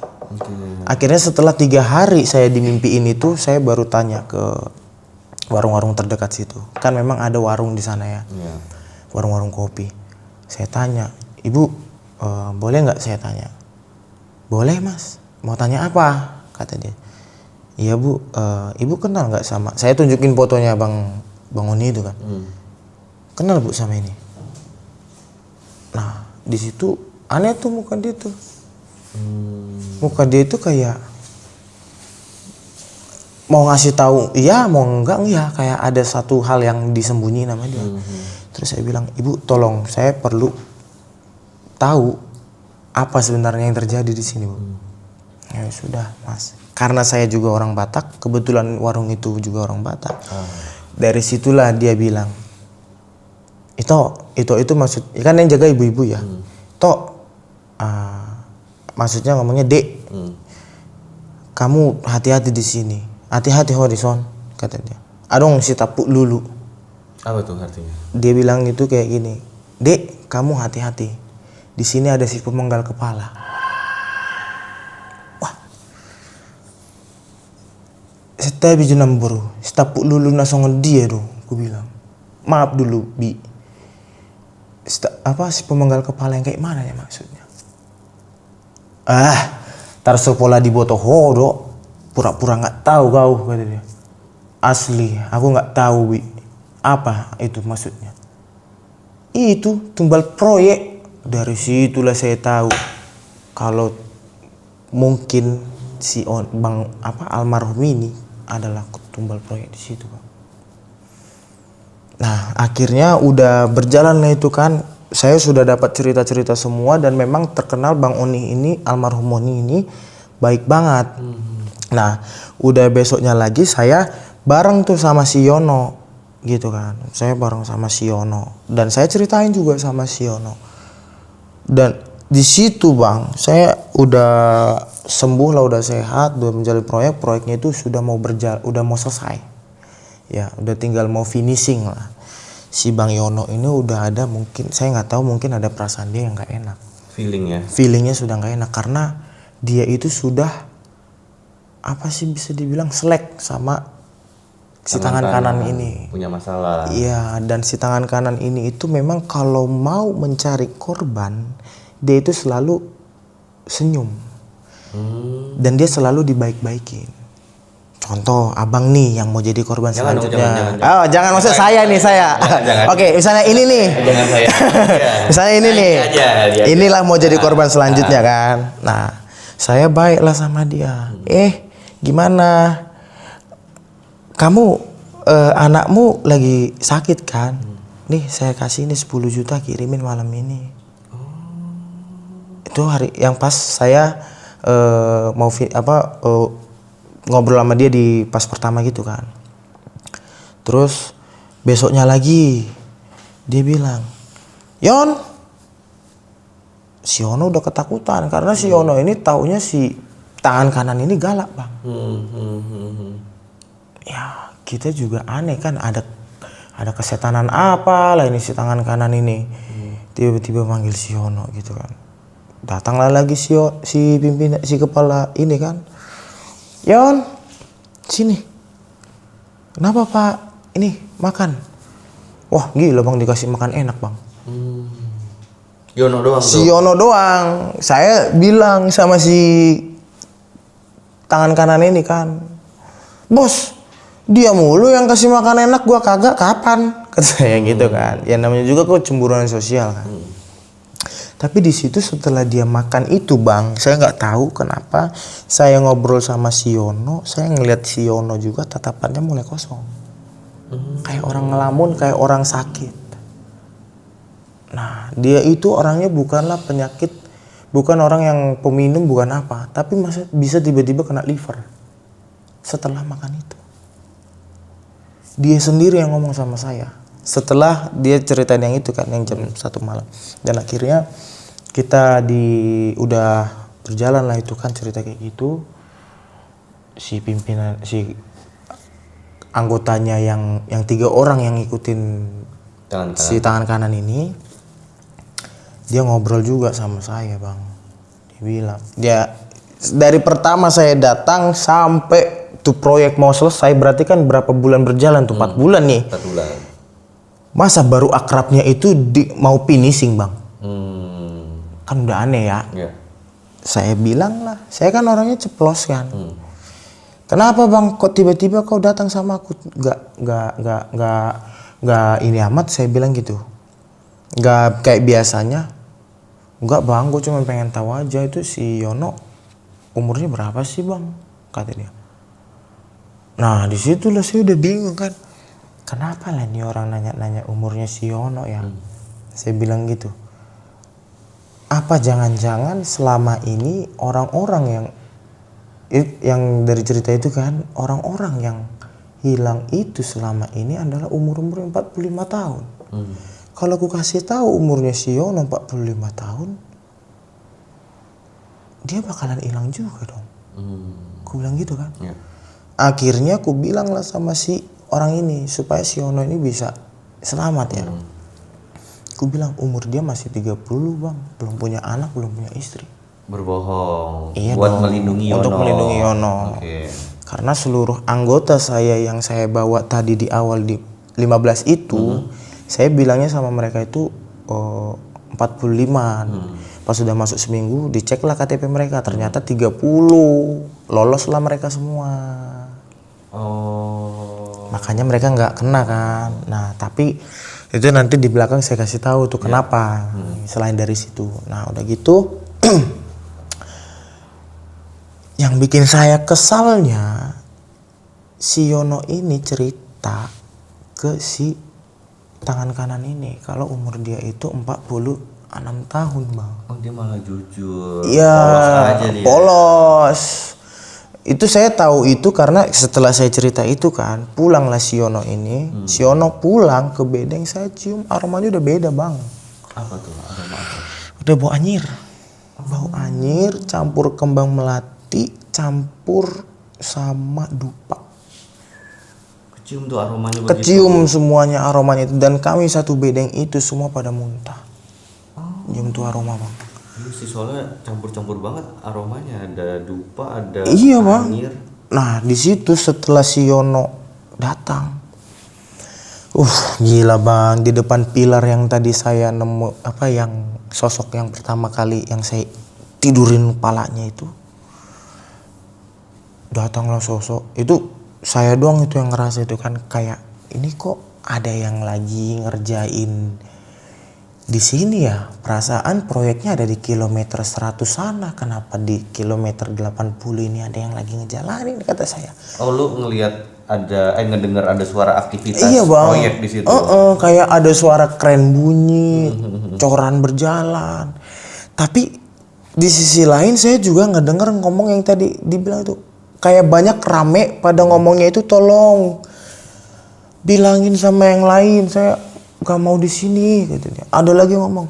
Speaker 1: Akhirnya setelah 3 hari saya dimimpiin itu, saya baru tanya ke warung-warung terdekat situ. Kan memang ada warung di sana ya, warung-warung kopi. Saya tanya, ibu boleh nggak saya tanya? Boleh mas, mau tanya apa? Kata dia. Iya bu, ibu kenal nggak sama? Saya tunjukin fotonya bang Oni itu kan. Kenal bu sama ini. Nah di situ aneh tuh muka dia tuh. Muka dia itu kayak mau ngasih tahu iya mau enggak ya, kayak ada satu hal yang disembunyi nama dia. Terus saya bilang, ibu tolong saya perlu tahu apa sebenarnya yang terjadi di sini bu. Ya sudah mas, karena saya juga orang Batak, kebetulan warung itu juga orang Batak. Dari situlah dia bilang, itu maksud kan yang jaga ibu-ibu ya. Maksudnya ngomongnya dek, kamu hati-hati di sini, hati-hati horizon, kata dia. Adong si tapuk lulu.
Speaker 2: Apa tuh artinya?
Speaker 1: Dia bilang gitu kayak gini, dek kamu hati-hati, di sini ada si pemenggal kepala. Wah, saya biju namburu, si tapuk lulu nasongan dia dong, aku bilang. Maaf dulu bi, si pemenggal kepala yang kayak mana ya maksudnya? Tarsopola di boto hodo, pura-pura nggak tahu kau, kata dia. Asli, aku nggak tahu bi, apa itu maksudnya? Itu tumbal proyek. Dari situlah saya tahu kalau mungkin si bang almarhum ini adalah tumbal proyek di situ bang. Nah akhirnya udah berjalan lah itu kan. Saya sudah dapat cerita-cerita semua dan memang terkenal Bang Oni ini, almarhum Oni ini baik banget. Nah, udah besoknya lagi saya bareng tuh sama si Yono gitu kan. Saya bareng sama si Yono dan saya ceritain juga sama si Yono. Dan di situ Bang, saya udah sembuh lah, udah sehat, udah menjalani proyeknya itu sudah mau udah mau selesai. Ya, udah tinggal mau finishing lah. Si Bang Yono ini udah ada mungkin, saya nggak tahu, mungkin ada perasaan dia yang nggak enak. Feelingnya sudah nggak enak karena dia itu sudah apa sih bisa dibilang selek sama si tangan kanan ini.
Speaker 2: Punya masalah.
Speaker 1: Iya, dan si tangan kanan ini itu memang kalau mau mencari korban dia itu selalu senyum dan dia selalu dibaik-baikin. Contoh abang nih yang mau jadi korban selanjutnya. Jangan maksud saya nih saya. Oke, misalnya ini nih.
Speaker 2: Jangan saya.
Speaker 1: Misalnya ini nih. Inilah mau jadi korban selanjutnya kan. Nah, saya baiklah sama dia. Gimana? Kamu anakmu lagi sakit kan? Nih saya kasih ini 10 juta kirimin malam ini. Itu hari yang pas saya mau ngobrol sama dia di pas pertama gitu kan. Terus besoknya lagi dia bilang, Yon, si Yono udah ketakutan karena si Yono ini taunya si tangan kanan ini galak bang. Ya kita juga aneh kan, ada kesetanan apa lah ini si tangan kanan ini. Tiba-tiba manggil si Yono gitu kan. Datanglah lagi si pimpinan, si kepala ini kan. Yon, sini. Kenapa pak? Ini makan. Wah gila bang, dikasih makan enak bang.
Speaker 2: Yono doang.
Speaker 1: Si Yono doang. Saya bilang sama si tangan kanan ini kan, bos, dia mulu yang kasih makan enak, gua kagak, kapan? Kata saya gitu kan. Ya namanya juga kok cemburuan sosial kan. Tapi di situ setelah dia makan itu bang, saya nggak tahu kenapa saya ngobrol sama si Yono, saya ngeliat si Yono juga tatapannya mulai kosong, kayak orang ngelamun, kayak orang sakit. Nah dia itu orangnya bukanlah penyakit, bukan orang yang peminum, bukan apa, tapi bisa tiba-tiba kena liver setelah makan itu. Dia sendiri yang ngomong sama saya setelah dia ceritain yang itu kan, yang jam 1 malam. Dan akhirnya kita udah berjalan lah itu kan cerita kayak gitu. Si pimpinan, si anggotanya yang 3 orang yang ngikutin si tangan kanan ini, dia ngobrol juga sama saya bang. Dia bilang, Dari pertama saya datang sampai tuh proyek mau selesai berarti kan berapa bulan berjalan tuh? 4 bulan nih.
Speaker 2: 4 bulan.
Speaker 1: Masa baru akrabnya itu mau finishing bang? Kan udah aneh ya.
Speaker 2: Ya.
Speaker 1: Saya bilang lah, saya kan orangnya ceplos kan. Kenapa bang? Kok tiba-tiba kau datang sama aku? Gak ini amat. Saya bilang gitu. Gak kayak biasanya. Enggak bang, gue cuma pengen tahu aja itu si Yono umurnya berapa sih bang? Kata dia. Nah disitulah saya udah bingung kan. Kenapa lah nih orang nanya-nanya umurnya si Yono ya? Saya bilang gitu. Apa jangan-jangan selama ini orang-orang yang dari cerita itu kan, orang-orang yang hilang itu selama ini adalah umur-umur 45 tahun. Kalau aku kasih tahu umurnya si Yono 45 tahun, dia bakalan hilang juga dong. Aku bilang gitu kan.
Speaker 2: Ya.
Speaker 1: Akhirnya aku bilang lah sama si orang ini supaya si Yono ini bisa selamat ya. Aku bilang umur dia masih 30 bang, belum punya anak, belum punya istri.
Speaker 2: Berbohong.
Speaker 1: Iya
Speaker 2: Buat
Speaker 1: dong,
Speaker 2: melindungi Yono.
Speaker 1: untuk melindungi Yono.
Speaker 2: Oke.
Speaker 1: Karena seluruh anggota saya yang saya bawa tadi di awal di 15 itu, saya bilangnya sama mereka itu 45-an. Pas sudah masuk seminggu, diceklah KTP mereka, ternyata 30. Loloslah mereka semua.
Speaker 2: Oh.
Speaker 1: Makanya mereka nggak kena kan. Nah tapi itu nanti di belakang saya kasih tahu tuh kenapa. Selain dari situ. Nah udah gitu. Yang bikin saya kesalnya, si Yono ini cerita ke si tangan kanan ini kalau umur dia itu 46 tahun bang.
Speaker 2: Oh dia malah jujur.
Speaker 1: Iya,
Speaker 2: Polos aja dia.
Speaker 1: polos. Itu saya tahu itu karena setelah saya cerita itu kan, pulanglah si Yono ini. Si Yono pulang ke bedeng, saya cium aromanya udah beda bang.
Speaker 2: Apa tuh? Aroma apa?
Speaker 1: Udah bau anyir. Bau anyir campur kembang melati, campur sama dupa.
Speaker 2: Kecium tuh aromanya begitu.
Speaker 1: Kecium semuanya aromanya itu. Dan kami satu bedeng itu semua pada muntah. Nyium tuh aroma bang.
Speaker 2: Iya sih soalnya campur-campur banget aromanya, ada dupa, ada
Speaker 1: Iya bang.
Speaker 2: anyir.
Speaker 1: Nah di situ setelah si Yono datang, gila bang, di depan pilar yang tadi saya nemu yang sosok yang pertama kali yang saya tidurin kepalanya itu, datanglah sosok itu. Saya doang itu yang ngerasa itu kan kayak ini kok ada yang lagi ngerjain di sini ya. Perasaan proyeknya ada di kilometer 100 sana, kenapa di kilometer 80 ini ada yang lagi ngejalanin, kata saya.
Speaker 2: Oh lu ngelihat ada ngedengar ada suara aktivitas
Speaker 1: Iya bang,
Speaker 2: proyek di situ.
Speaker 1: kayak ada suara kren bunyi, coran berjalan. Tapi di sisi lain saya juga ngedenger ngomong yang tadi dibilang itu, kayak banyak rame pada ngomongnya itu, tolong bilangin sama yang lain saya gak mau di sini katanya. Ada lagi ngomong,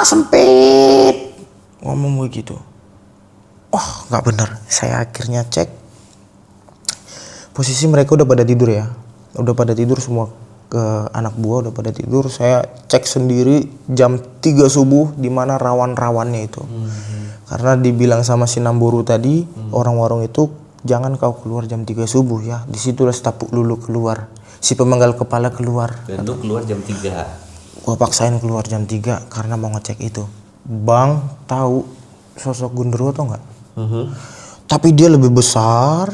Speaker 1: sempit, ngomong begitu. Nggak benar. Saya akhirnya cek, posisi mereka udah pada tidur ya, udah pada tidur semua, ke anak buah udah pada tidur. Saya cek sendiri jam 3 subuh di mana rawan-rawannya itu. Karena dibilang sama si Namburu tadi, orang warung itu jangan kau keluar jam 3 subuh ya. Disitulah Setapuk Lulu keluar, si pemenggal kepala keluar.
Speaker 2: Dan lu keluar jam 3.
Speaker 1: Gua paksain keluar jam 3 karena mau ngecek itu. Bang, tahu sosok Gundurwo atau enggak? Tapi dia lebih besar,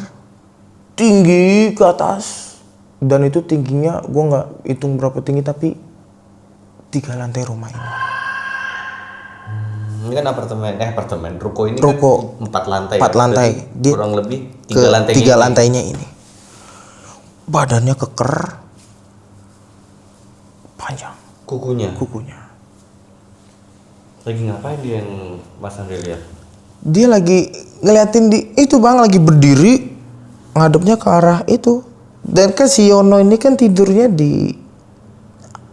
Speaker 1: tinggi ke atas. Dan itu tingginya gua nggak hitung berapa tinggi, tapi 3 lantai rumah ini.
Speaker 2: Ini kan apartemen, ruko ini
Speaker 1: Ruko.
Speaker 2: kan 4 lantai.
Speaker 1: 4 lantai.
Speaker 2: Berarti
Speaker 1: Dia
Speaker 2: kurang lebih 3 lantainya.
Speaker 1: 3 lantainya ini. Badannya keker, panjang
Speaker 2: Kukunya. Lagi ngapain dia yang Mas Andre lihat?
Speaker 1: Dia lagi ngeliatin itu bang, lagi berdiri ngadepnya ke arah itu. Dan kan si Yono ini kan tidurnya di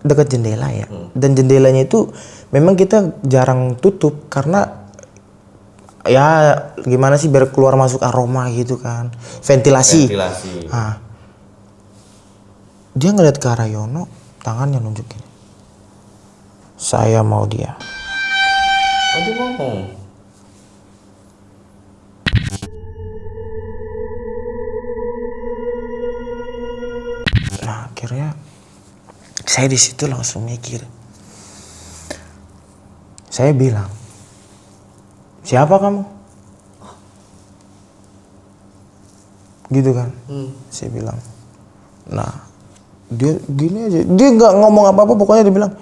Speaker 1: dekat jendela ya. Dan jendelanya itu memang kita jarang tutup karena ya gimana sih biar keluar masuk aroma gitu kan, ventilasi. Nah, dia ngeliat ke arah Yono, tangannya nunjukin, saya mau dia.
Speaker 2: Oh dia ngomong.
Speaker 1: akhirnya saya di situ langsung mikir. Saya bilang, siapa kamu? Gitu kan. Saya bilang. Nah, dia gini aja. Dia nggak ngomong apa-apa, pokoknya dia bilang,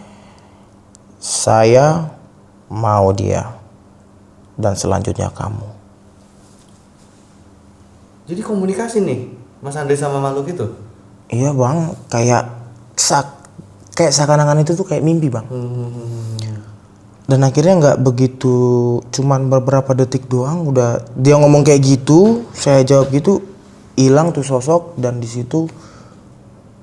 Speaker 1: saya mau dia dan selanjutnya kamu.
Speaker 2: Jadi komunikasi nih Mas Andre sama makhluk itu?
Speaker 1: Iya bang, kayak seakan-akan itu tuh kayak mimpi bang. Dan akhirnya nggak begitu, cuman beberapa detik doang udah dia ngomong kayak gitu, saya jawab gitu, hilang tuh sosok. Dan di situ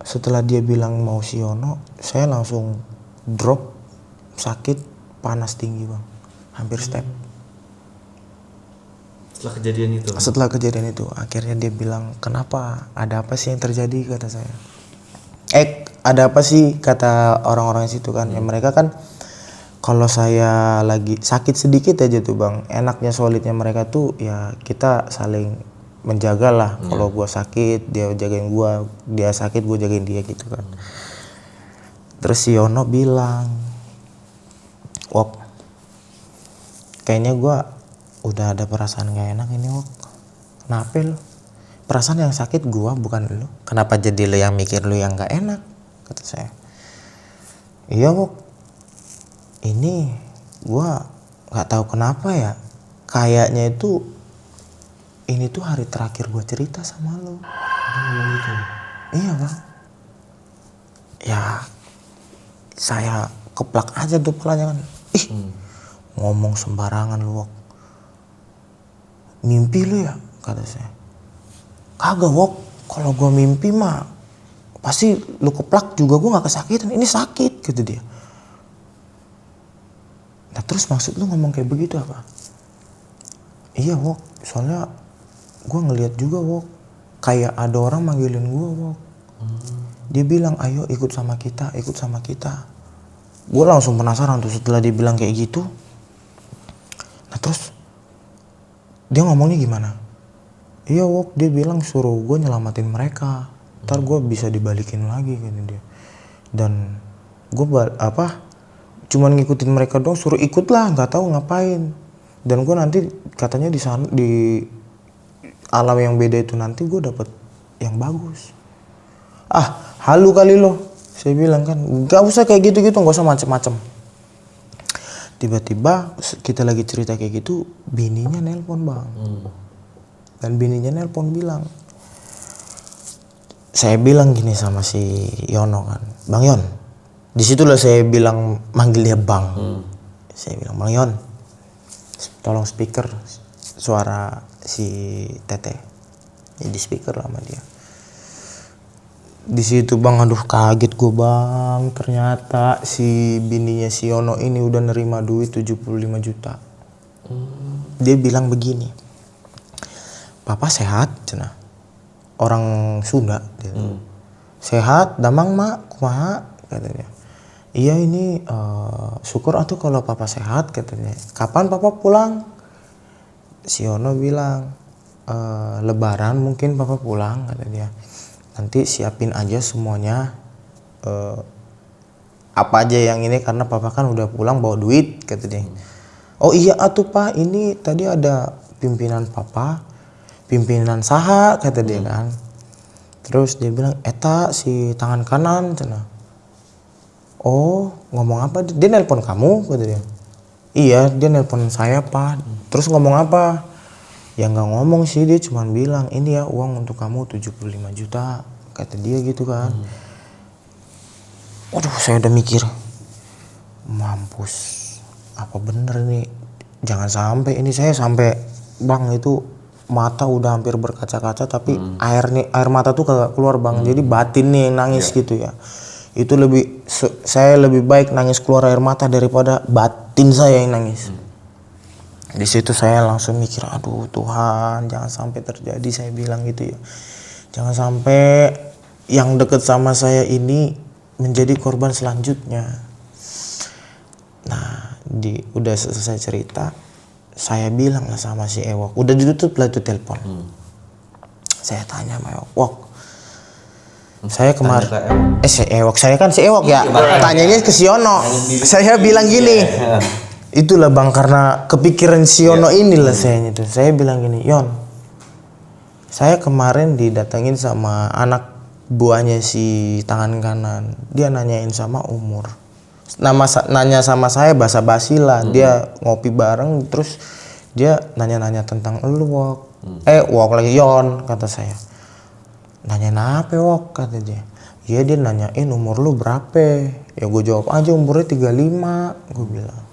Speaker 1: setelah dia bilang mau si Yono, saya langsung drop, sakit, panas tinggi bang, hampir step. Setelah kejadian itu akhirnya dia bilang, kenapa, ada apa sih yang terjadi, kata saya. Ada apa sih, kata orang-orang situ kan. Ya mereka kan kalau saya lagi sakit sedikit aja tuh bang, enaknya solidnya mereka tuh ya kita saling menjaga lah. Kalau gua sakit dia jagain gua, dia sakit gua jagain dia gitu kan. Terus si Yono bilang, Wok, kayaknya gua udah ada perasaan gak enak ini Wok. Kenapa lu? Perasaan yang sakit gua bukan lu. Kenapa jadi lu yang mikir lu yang gak enak, kata saya. Iya Wok, ini gua gak tahu kenapa ya, kayaknya itu ini tuh hari terakhir gua cerita sama lu. Gitu. Iya bang. Ya saya keplak aja tuh palanya kan. Ngomong sembarangan lu Wok. Mimpi lu ya, kata saya. Kagak Wok, kalau gua mimpi mah pasti lu keplak juga gua gak kesakitan, ini sakit, gitu dia. Nah terus maksud lu ngomong kayak begitu apa? Iya Wok, soalnya gua ngeliat juga Wok, kayak ada orang manggilin gua Wok. Dia bilang ayo ikut sama kita, ikut sama kita. Gua langsung penasaran tuh setelah dia bilang kayak gitu. Nah terus dia ngomongnya gimana? Iya Wok, dia bilang suruh gue nyelamatin mereka, ntar gue bisa dibalikin lagi gitu dia. Dan gue cuman ngikutin mereka dong, suruh ikut lah, nggak tahu ngapain. Dan gue nanti katanya di sana, di alam yang beda itu nanti gue dapet yang bagus. Halu kali lo, saya bilang kan, nggak usah kayak gitu-gitu, nggak usah macem-macem. Tiba-tiba kita lagi cerita kayak gitu, bininya nelpon bang. Dan bininya nelpon bilang, saya bilang gini sama si Yono kan, Bang Yon, disitulah saya bilang, manggil dia bang. Saya bilang, Bang Yon, tolong speaker suara si Tete. Jadi speaker lah sama dia. Di situ bang, aduh kaget gue bang, ternyata si bininya si Yono ini udah nerima duit 75 juta. Dia bilang begini, Papa sehat, cenah. Orang Sunda dia. Sehat, damang mak, kumaha, katanya. Iya ini syukur atuh kalau Papa sehat, katanya. Kapan Papa pulang? Si Yono bilang, Lebaran mungkin Papa pulang, kata dia. Nanti siapin aja semuanya, apa aja yang ini, karena Papa kan udah pulang bawa duit, kata dia. Oh iya atuh Pak, ini tadi ada pimpinan Papa, pimpinan saha, kata dia kan. Terus dia bilang, eta si tangan kanan, cina. Oh ngomong apa? Dia nelpon kamu, kata dia. Iya dia nelpon saya Pak. Terus ngomong apa? Ya nggak ngomong sih, dia cuma bilang ini ya uang untuk kamu 75 juta, kata dia gitu kan. Waduh saya udah mikir, mampus, apa bener nih, jangan sampai ini saya sampai bang itu mata udah hampir berkaca-kaca, tapi air mata tuh kagak keluar bang, jadi batin nih yang nangis gitu ya. Itu saya lebih baik nangis keluar air mata daripada batin saya yang nangis. Di situ saya langsung mikir, aduh Tuhan jangan sampai terjadi, saya bilang gitu ya. Jangan sampai yang deket sama saya ini menjadi korban selanjutnya. Nah udah selesai cerita, saya bilang lah sama si Ewok, udah ditutup lah itu telepon. Saya tanya sama Ewok, Wok, Saya kemarin
Speaker 2: Tanya ke
Speaker 1: si Ewok, saya kan si Ewok ya.
Speaker 2: makanya.
Speaker 1: Tanyanya ke si Yono. Saya bilang gini. Itulah Bang, karena kepikiran si Yono inilah saya itu. Saya bilang gini, Yon. Saya kemarin didatengin sama anak buahnya si tangan kanan. Dia nanyain sama umur. Nanya sama saya basa-basi lah. Dia ngopi bareng terus dia nanya-nanya tentang lu, Wok. Wok lagi Yon, kata saya. Nanyain apa, Wok, kata dia. Iya, dia nanyain umur lu berapa. Ya gue jawab aja umurnya 35, gue bilang.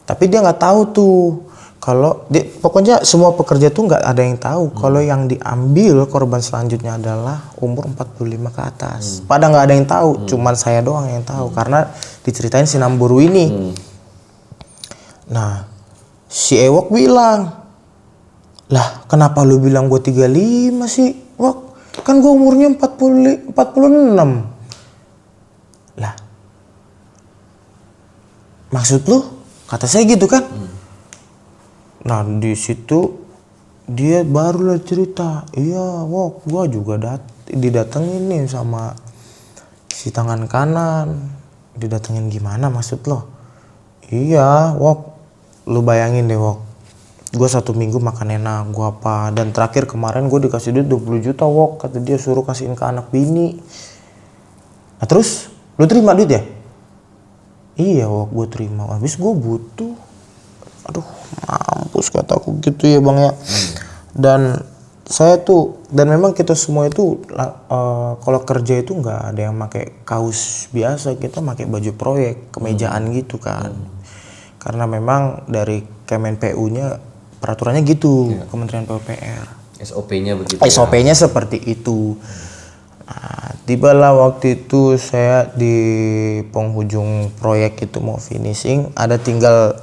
Speaker 1: Tapi dia nggak tahu tuh kalau pokoknya semua pekerja tuh nggak ada yang tahu kalau yang diambil korban selanjutnya adalah umur 45 ke atas. Padahal nggak ada yang tahu, cuman saya doang yang tahu karena diceritain si Namburu ini. Nah, si Ewok bilang, lah kenapa lu bilang gue 35 sih, Wok? Kan gue umurnya 46. Lah, maksud lu? Kata saya gitu kan. Nah di situ dia barulah cerita, iya Wok, gua juga didatengin nih sama si tangan kanan. Didatengin gimana maksud lo? Iya Wok, lu bayangin deh Wok, gua 1 minggu makan enak, gua apa, dan terakhir kemarin gua dikasih duit 20 juta Wok, kata dia suruh kasihin ke anak bini. Nah terus lu terima duit ya? Iya Wok, gue terima. Habis gue butuh. Aduh mampus kataku gitu ya Bang ya. Dan saya tuh, dan memang kita semua itu kalau kerja itu nggak ada yang pakai kaos biasa, kita pakai baju proyek, kemejaan gitu kan. Karena memang dari Kemen PU-nya peraturannya gitu, Kementerian PUPR.
Speaker 2: SOP-nya begitu.
Speaker 1: SOP-nya seperti itu. Nah, tibalah waktu itu saya di penghujung proyek itu mau finishing, ada tinggal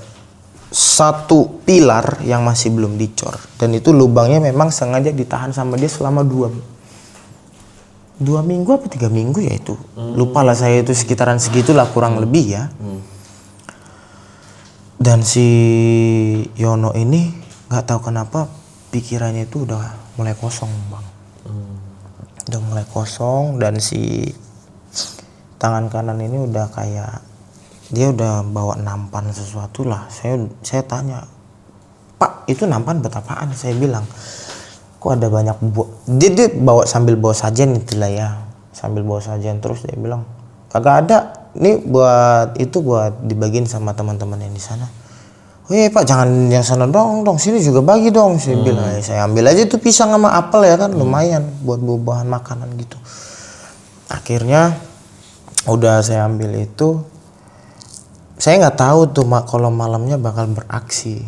Speaker 1: 1 pilar yang masih belum dicor, dan itu lubangnya memang sengaja ditahan sama dia selama 2 minggu apa 3 minggu ya itu. Lupa lah saya, itu sekitaran segitulah kurang lebih ya. Dan si Yono ini nggak tahu kenapa pikirannya itu udah mulai kosong Bang. Udah mulai kosong, dan si tangan kanan ini udah kayak dia udah bawa nampan sesuatu lah. Saya tanya, Pak itu nampan buat apaan? Saya bilang, kok ada banyak dia bawa sambil bawa sajen itulah ya, sambil bawa sajen. Terus dia bilang, kagak ada, ini buat dibagiin sama teman-teman yang di sana. Oh iya Pak, jangan yang sana dong, sini juga bagi dong. Saya bilang, saya ambil aja tuh pisang sama apel ya kan, lumayan buat bahan makanan gitu. Akhirnya udah saya ambil itu, saya nggak tahu tuh kalau malamnya bakal beraksi,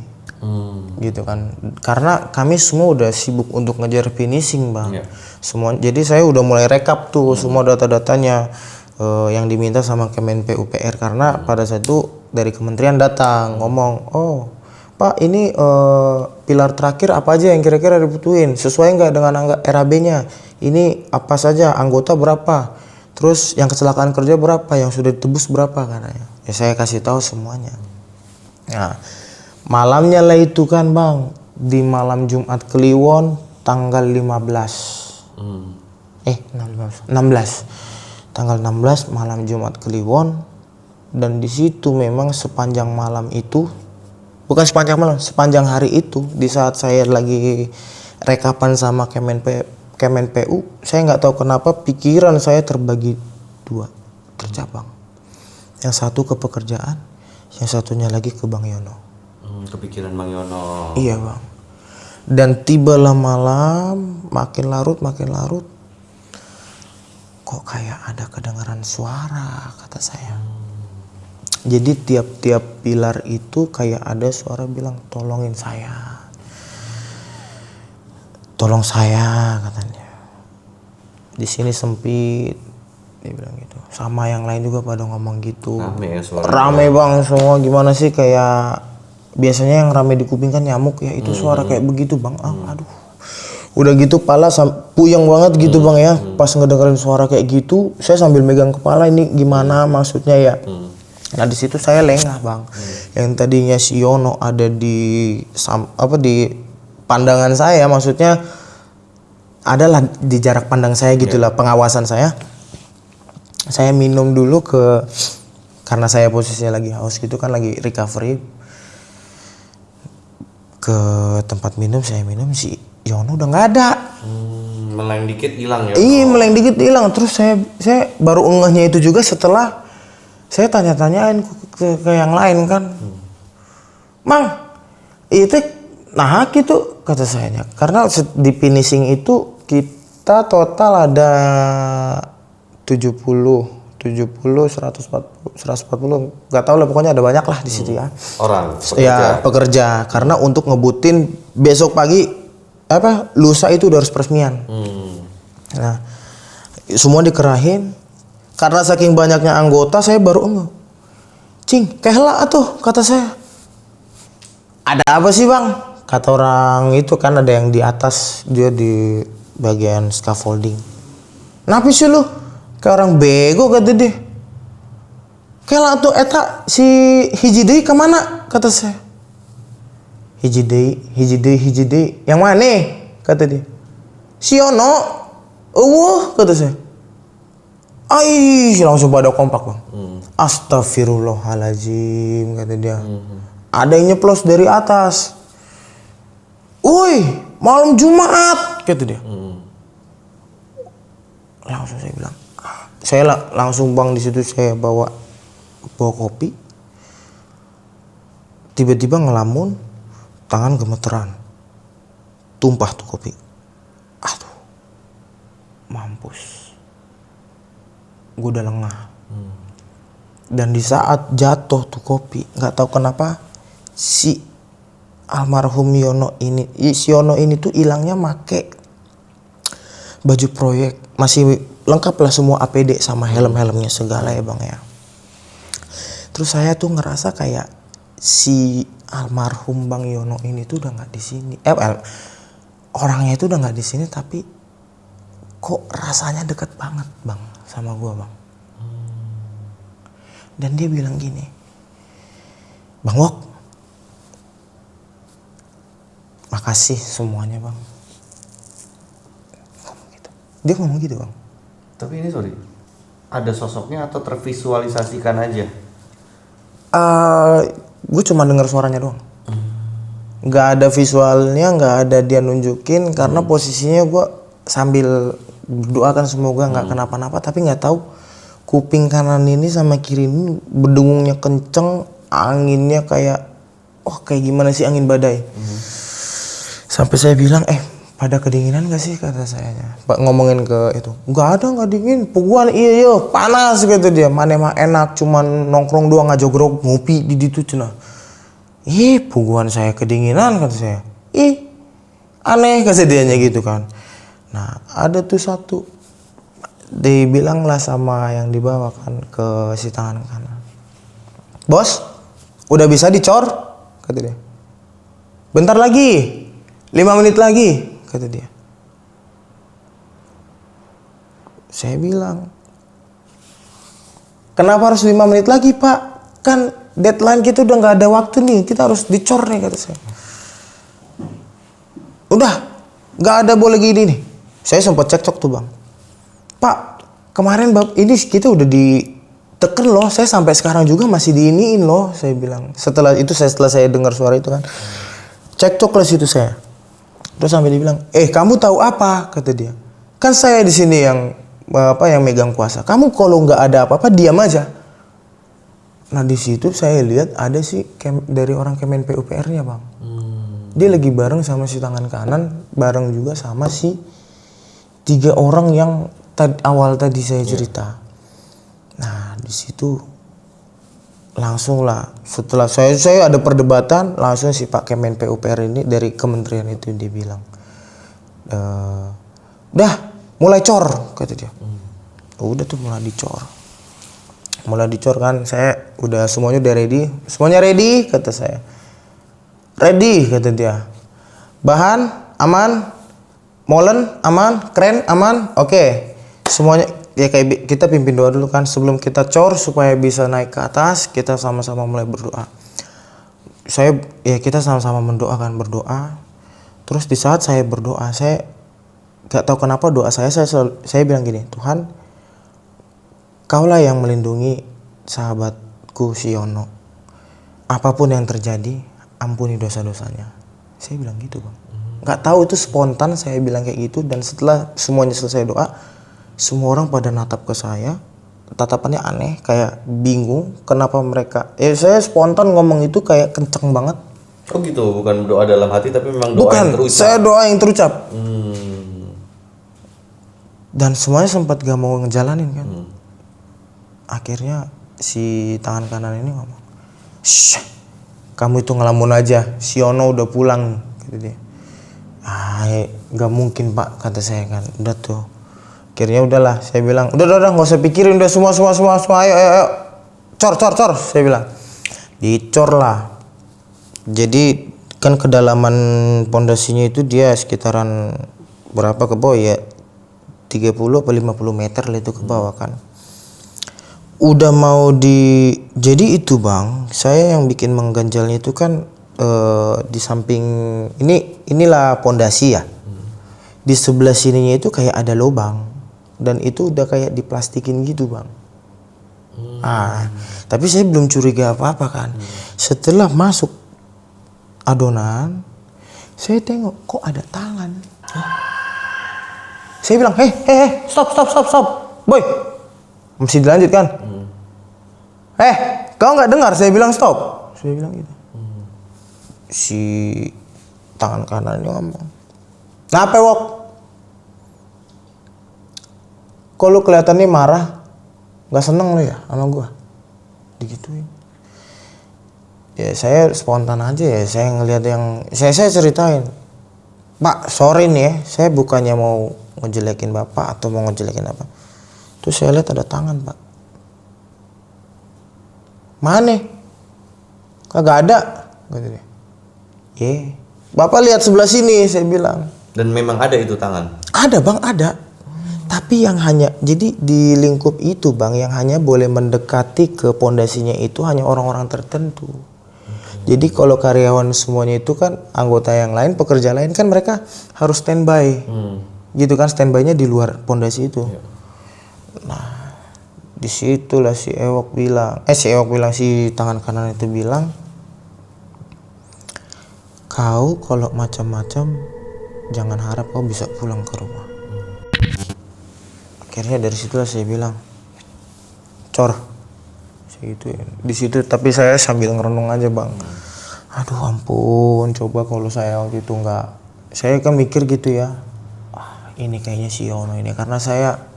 Speaker 1: gitu kan. Karena kami semua udah sibuk untuk ngejar finishing Bang. Semua, jadi saya udah mulai rekap tuh semua data-datanya yang diminta sama Kemen PUPR, karena pada saat itu dari kementerian datang ngomong, oh Pak ini pilar terakhir apa aja yang kira-kira dibutuhin, sesuai nggak dengan RAB-nya, ini apa saja, anggota berapa, terus yang kecelakaan kerja berapa, yang sudah ditebus berapa katanya. Ya saya kasih tahu semuanya. Nah malamnya lah itu kan Bang, di malam Jumat Kliwon tanggal 16. 16 tanggal 16 malam Jumat Kliwon. Dan di situ memang sepanjang malam itu, bukan sepanjang malam, sepanjang hari itu, di saat saya lagi rekapan sama Kemen PU, saya nggak tahu kenapa pikiran saya terbagi 2, tercabang. Yang satu ke pekerjaan, yang satunya lagi ke Bang Yono.
Speaker 2: Kepikiran Bang Yono.
Speaker 1: Iya Bang. Dan tibalah malam, makin larut, kok kayak ada kedengaran suara, kata saya. Jadi tiap-tiap pilar itu kayak ada suara bilang, tolongin saya, tolong saya, katanya. Di sini sempit, dia bilang gitu. Sama yang lain juga pada ngomong gitu.
Speaker 2: Rame ya suara.
Speaker 1: Rame Bang semua, gimana sih, kayak biasanya yang rame di kuping kan nyamuk ya, itu suara kayak begitu Bang. Aduh. Udah gitu pala puyeng banget gitu Bang ya. Pas ngedengerin suara kayak gitu, saya sambil megang kepala, ini gimana maksudnya ya. Nah di situ saya lengah Bang. Yang tadinya si Yono ada di pandangan saya, maksudnya adalah di jarak pandang saya gitulah, pengawasan saya. Saya minum dulu karena saya posisinya lagi haus gitu kan, lagi recovery. Ke tempat minum, saya minum, si Yono udah nggak ada.
Speaker 2: Meleng dikit hilang ya.
Speaker 1: Iya, meleng dikit hilang. Terus saya baru ngehnya itu juga setelah saya tanya-tanyain ke yang lain kan. Mang, itu nah gitu kata saya. Karena di finishing itu kita total ada 140, nggak tahu lah, pokoknya ada banyak lah di situ ya.
Speaker 2: Orang
Speaker 1: Ya pekerja, karena untuk ngebutin besok pagi lusa itu udah harus peresmian. Nah, semua dikerahin. Karena saking banyaknya anggota, saya baru Cing, kehela atuh, kata saya. Ada apa sih bang? Kata orang itu kan, ada yang di atas, dia di bagian scaffolding. Napi sih lu? Kayak orang bego kata dia. Kehela atuh eta si hiji deui kemana? Kata saya. Hiji deui. Yang mana? Kata dia. Si Yono. Kata saya. Langsung pada kompak bang. Astagfirullahaladzim, kata dia. Ada yang nyeplos dari atas. Woi, malam Jumat, kata dia. Langsung saya bilang, saya langsung bang, di situ saya bawa kopi. Tiba-tiba ngelamun, tangan gemeteran, tumpah tuh kopi. Aduh, mampus. Gue udah lengah. Dan di saat jatuh tuh kopi, nggak tahu kenapa si almarhum Yono ini, si Yono ini tuh hilangnya make baju proyek, masih lengkap lah semua APD sama helm-helmnya segala ya bang ya. Terus saya tuh ngerasa kayak si almarhum Bang Yono ini tuh udah nggak di sini. Orangnya itu udah nggak di sini, tapi kok rasanya deket banget bang sama gua bang. Dan dia bilang gini, Bang Wok, makasih semuanya bang. Dia ngomong gitu bang.
Speaker 2: Tapi ini sorry, ada sosoknya atau tervisualisasikan aja?
Speaker 1: Gue cuma dengar suaranya doang. Nggak ada visualnya, nggak ada dia nunjukin, karena posisinya gue sambil berdoakan semoga nggak kenapa-napa, tapi nggak tahu kuping kanan ini sama kiri ini berdengungnya kenceng, anginnya kayak kayak gimana sih angin badai. Sampai saya bilang pada kedinginan gak sih, kata sayanya. Pak ngomongin ke itu, nggak dingin, puguan iya panas gitu dia. Mana mah enak, cuman nongkrong doang, ngajogrok ngopi di situ cenah. Puguan saya kedinginan, kata saya. Aneh kata dianya gitu kan. Nah ada tuh satu, dibilanglah sama yang dibawakan ke si tangan kanan, bos udah bisa dicor, kata dia. Bentar lagi, 5 menit lagi, kata dia. Saya bilang, kenapa harus 5 menit lagi pak? Kan deadline kita udah gak ada waktu nih, kita harus dicor nih, kata saya. Udah, gak ada boleh gini nih. Saya sempat cekcok tuh bang. Pak, kemarin ini kita udah diteken loh, saya sampai sekarang juga masih diiniin loh, saya bilang. Setelah saya dengar suara itu kan, cekcok lah situ saya. Terus sampai dia bilang, kamu tahu apa? Kata dia. Kan saya di sini yang megang kuasa. Kamu kalau nggak ada apa-apa diam aja. Nah di situ saya lihat ada dari orang Kemen PUPR-nya bang. Dia lagi bareng sama si tangan kanan, bareng juga sama si 3 orang yang awal tadi saya cerita. Nah di situ langsung lah, setelah saya ada perdebatan, langsung si Pak Kemen PUPR ini dari kementerian itu dia bilang, udah mulai cor, kata dia. Udah tuh mulai dicor kan, saya udah semuanya udah ready, kata saya. Ready, kata dia. Bahan aman, molen aman, kren aman, oke. Semuanya ya kayak kita pimpin doa dulu kan sebelum kita cor, supaya bisa naik ke atas. Kita sama-sama mulai berdoa. Kita sama-sama berdoa. Terus di saat saya berdoa, saya gak tahu kenapa doa saya bilang gini, Tuhan, kaulah yang melindungi sahabatku si Yono. Apapun yang terjadi, ampuni dosa-dosanya. Saya bilang gitu bang. Nggak tahu itu spontan saya bilang kayak gitu, dan setelah semuanya selesai doa, semua orang pada natap ke saya, tatapannya aneh, kayak bingung kenapa mereka. Saya spontan ngomong itu kayak kenceng banget.
Speaker 2: Oh gitu, bukan doa dalam hati tapi memang doa yang
Speaker 1: Bukan,
Speaker 2: terucap.
Speaker 1: saya doa yang terucap. Dan semuanya sempat gak mau ngejalanin kan. Akhirnya si tangan kanan ini ngomong, "Shh, kamu itu ngelamun aja, si Yono udah pulang," gitu dia. Gak mungkin pak, kata saya kan. Udah tuh, akhirnya udahlah, saya bilang udah nggak usah pikirin, udah semua ayo cor, saya bilang. Dicor lah. Jadi kan kedalaman pondasinya itu dia sekitaran berapa ke bawah ya, 30 atau 50 meter lah itu ke bawah kan. Udah mau jadi itu bang, saya yang bikin mengganjalnya itu kan di samping inilah pondasi ya. Di sebelah sininya itu kayak ada lubang, dan itu udah kayak diplastikin gitu bang. Tapi saya belum curiga apa-apa kan. Setelah masuk adonan, saya tengok kok ada tangan. Saya bilang, stop, boy, masih dilanjut kan? Kau nggak dengar? Saya bilang stop. Saya bilang gitu. Si tangan kanannya ngomong, "Kenapa Wok? Kok lu kelihatannya marah? Nggak seneng lu ya sama gua?" Digituin. Ya saya spontan aja ya, saya ngelihat yang saya ceritain, "Pak, sorry nih ya, saya bukannya mau ngejelekin bapak atau mau ngejelekin apa. Terus saya lihat ada tangan pak." "Mana? Kagak ada," gitu dia. Bapak lihat sebelah sini," saya bilang.
Speaker 2: Dan memang ada itu tangan.
Speaker 1: Ada bang, ada. Tapi yang hanya, jadi di lingkup itu bang, yang hanya boleh mendekati ke pondasinya itu hanya orang-orang tertentu. Jadi kalau karyawan semuanya itu kan anggota yang lain, pekerja lain kan mereka harus standby. Gitu kan, standby-nya di luar pondasi itu. Nah, disitulah si tangan kanan itu bilang, "Kau kalau macam-macam jangan harap kau bisa pulang ke rumah." Akhirnya dari situlah saya bilang, "Cor," saya gitu ya. Di situ tapi saya sambil ngerenung aja bang. Aduh ampun, coba kalau saya waktu itu nggak, saya kan mikir gitu ya. Ini kayaknya si Yono ini, karena saya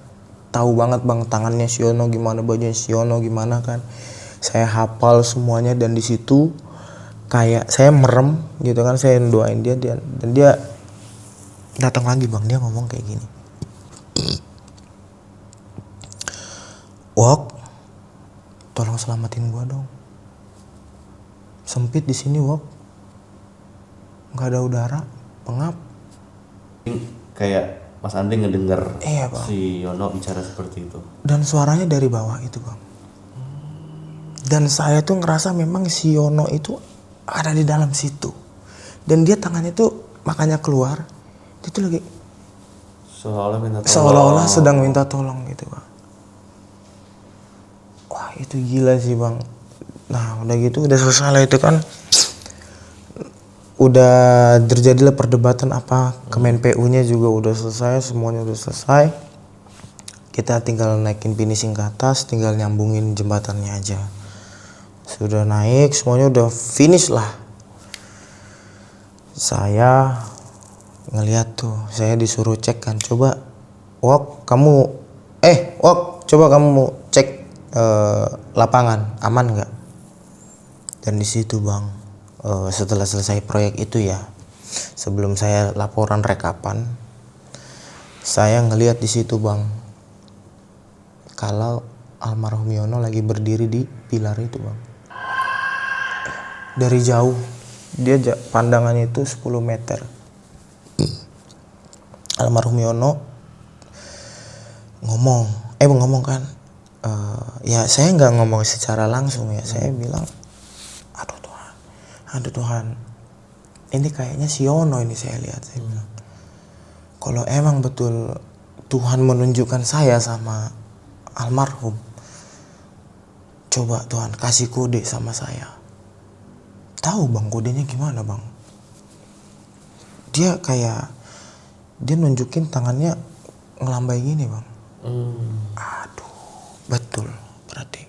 Speaker 1: tahu banget bang tangannya si Yono gimana, bajunya si Yono gimana kan. Saya hafal semuanya, dan di situ kayak saya merem gitu kan, saya doain dia dan dia datang lagi bang. Dia ngomong kayak gini, "Wok, tolong selamatin gua dong. Sempit di sini Wok, nggak ada udara, pengap."
Speaker 2: Kayak Mas Andi ngedengar
Speaker 1: Iya, Bang.
Speaker 2: si Yono bicara seperti itu.
Speaker 1: Dan suaranya dari bawah itu bang. Dan saya tuh ngerasa memang si Yono itu ada di dalam situ. Dan dia tangannya tuh makanya keluar, dia tuh lagi seolah-olah sedang minta tolong gitu bang. Wah itu gila sih bang. Nah udah gitu, udah selesai lah itu kan. Udah terjadilah perdebatan apa, Kemen PU-nya juga udah selesai, semuanya udah selesai. Kita tinggal naikin finishing ke atas, tinggal nyambungin jembatannya aja. Sudah naik, semuanya udah finish lah. Saya ngeliat tuh, saya disuruh cek kan, coba Wok coba kamu cek lapangan aman nggak. Dan di situ bang, setelah selesai proyek itu ya, sebelum saya laporan rekapan, saya ngeliat di situ bang, kalau almarhum Yono lagi berdiri di pilar itu bang. Dari jauh dia pandangannya itu 10 meter. Almarhum Yono ngomong kan, ya saya nggak ngomong secara langsung ya, saya bilang, aduh Tuhan, ini kayaknya si Yono ini saya lihat. Saya bilang, kalau emang betul Tuhan menunjukkan saya sama almarhum, coba Tuhan kasih kode sama saya. Tahu bang kodenya gimana bang? Dia nunjukin tangannya ngelambai gini bang. Aduh, betul berarti.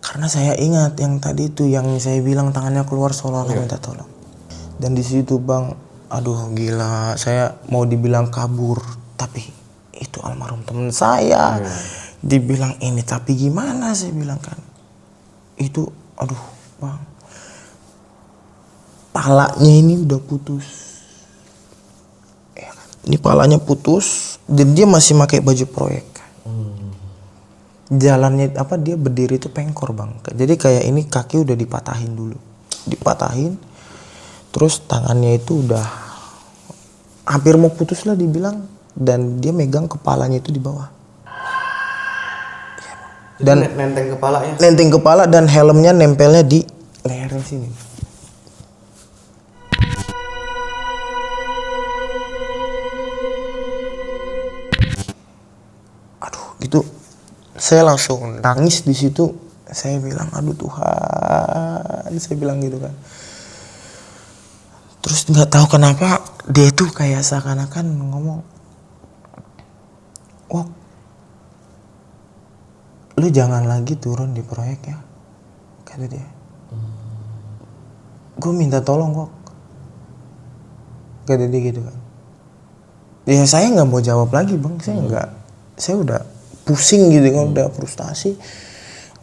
Speaker 1: Karena saya ingat yang tadi itu yang saya bilang tangannya keluar seolah-olah minta tolong. Dan di situ bang, aduh gila, saya mau dibilang kabur, tapi itu almarhum teman saya. Dibilang ini, tapi gimana saya bilang kan? Itu, aduh bang, palanya ini udah putus. Ya kan? Ini palanya putus, dan dia masih pakai baju proyek. Jalannya dia berdiri itu pengkor bang. Jadi kayak ini kaki udah dipatahin dulu, dipatahin. Terus tangannya itu udah hampir mau putus lah dibilang, dan dia megang kepalanya itu di bawah. Dan nenteng kepala dan helmnya nempelnya di lehernya sini. Aduh, gitu. Saya langsung nangis di situ. Saya bilang, aduh Tuhan, saya bilang gitu kan. Terus nggak tahu kenapa dia itu kayak seakan-akan ngomong, "Wok, lu jangan lagi turun di proyek ya," kata dia. Gue minta tolong Wok, kata dia gitu kan. Ya saya nggak mau jawab lagi bang, saya udah pusing gitu kan, udah frustasi.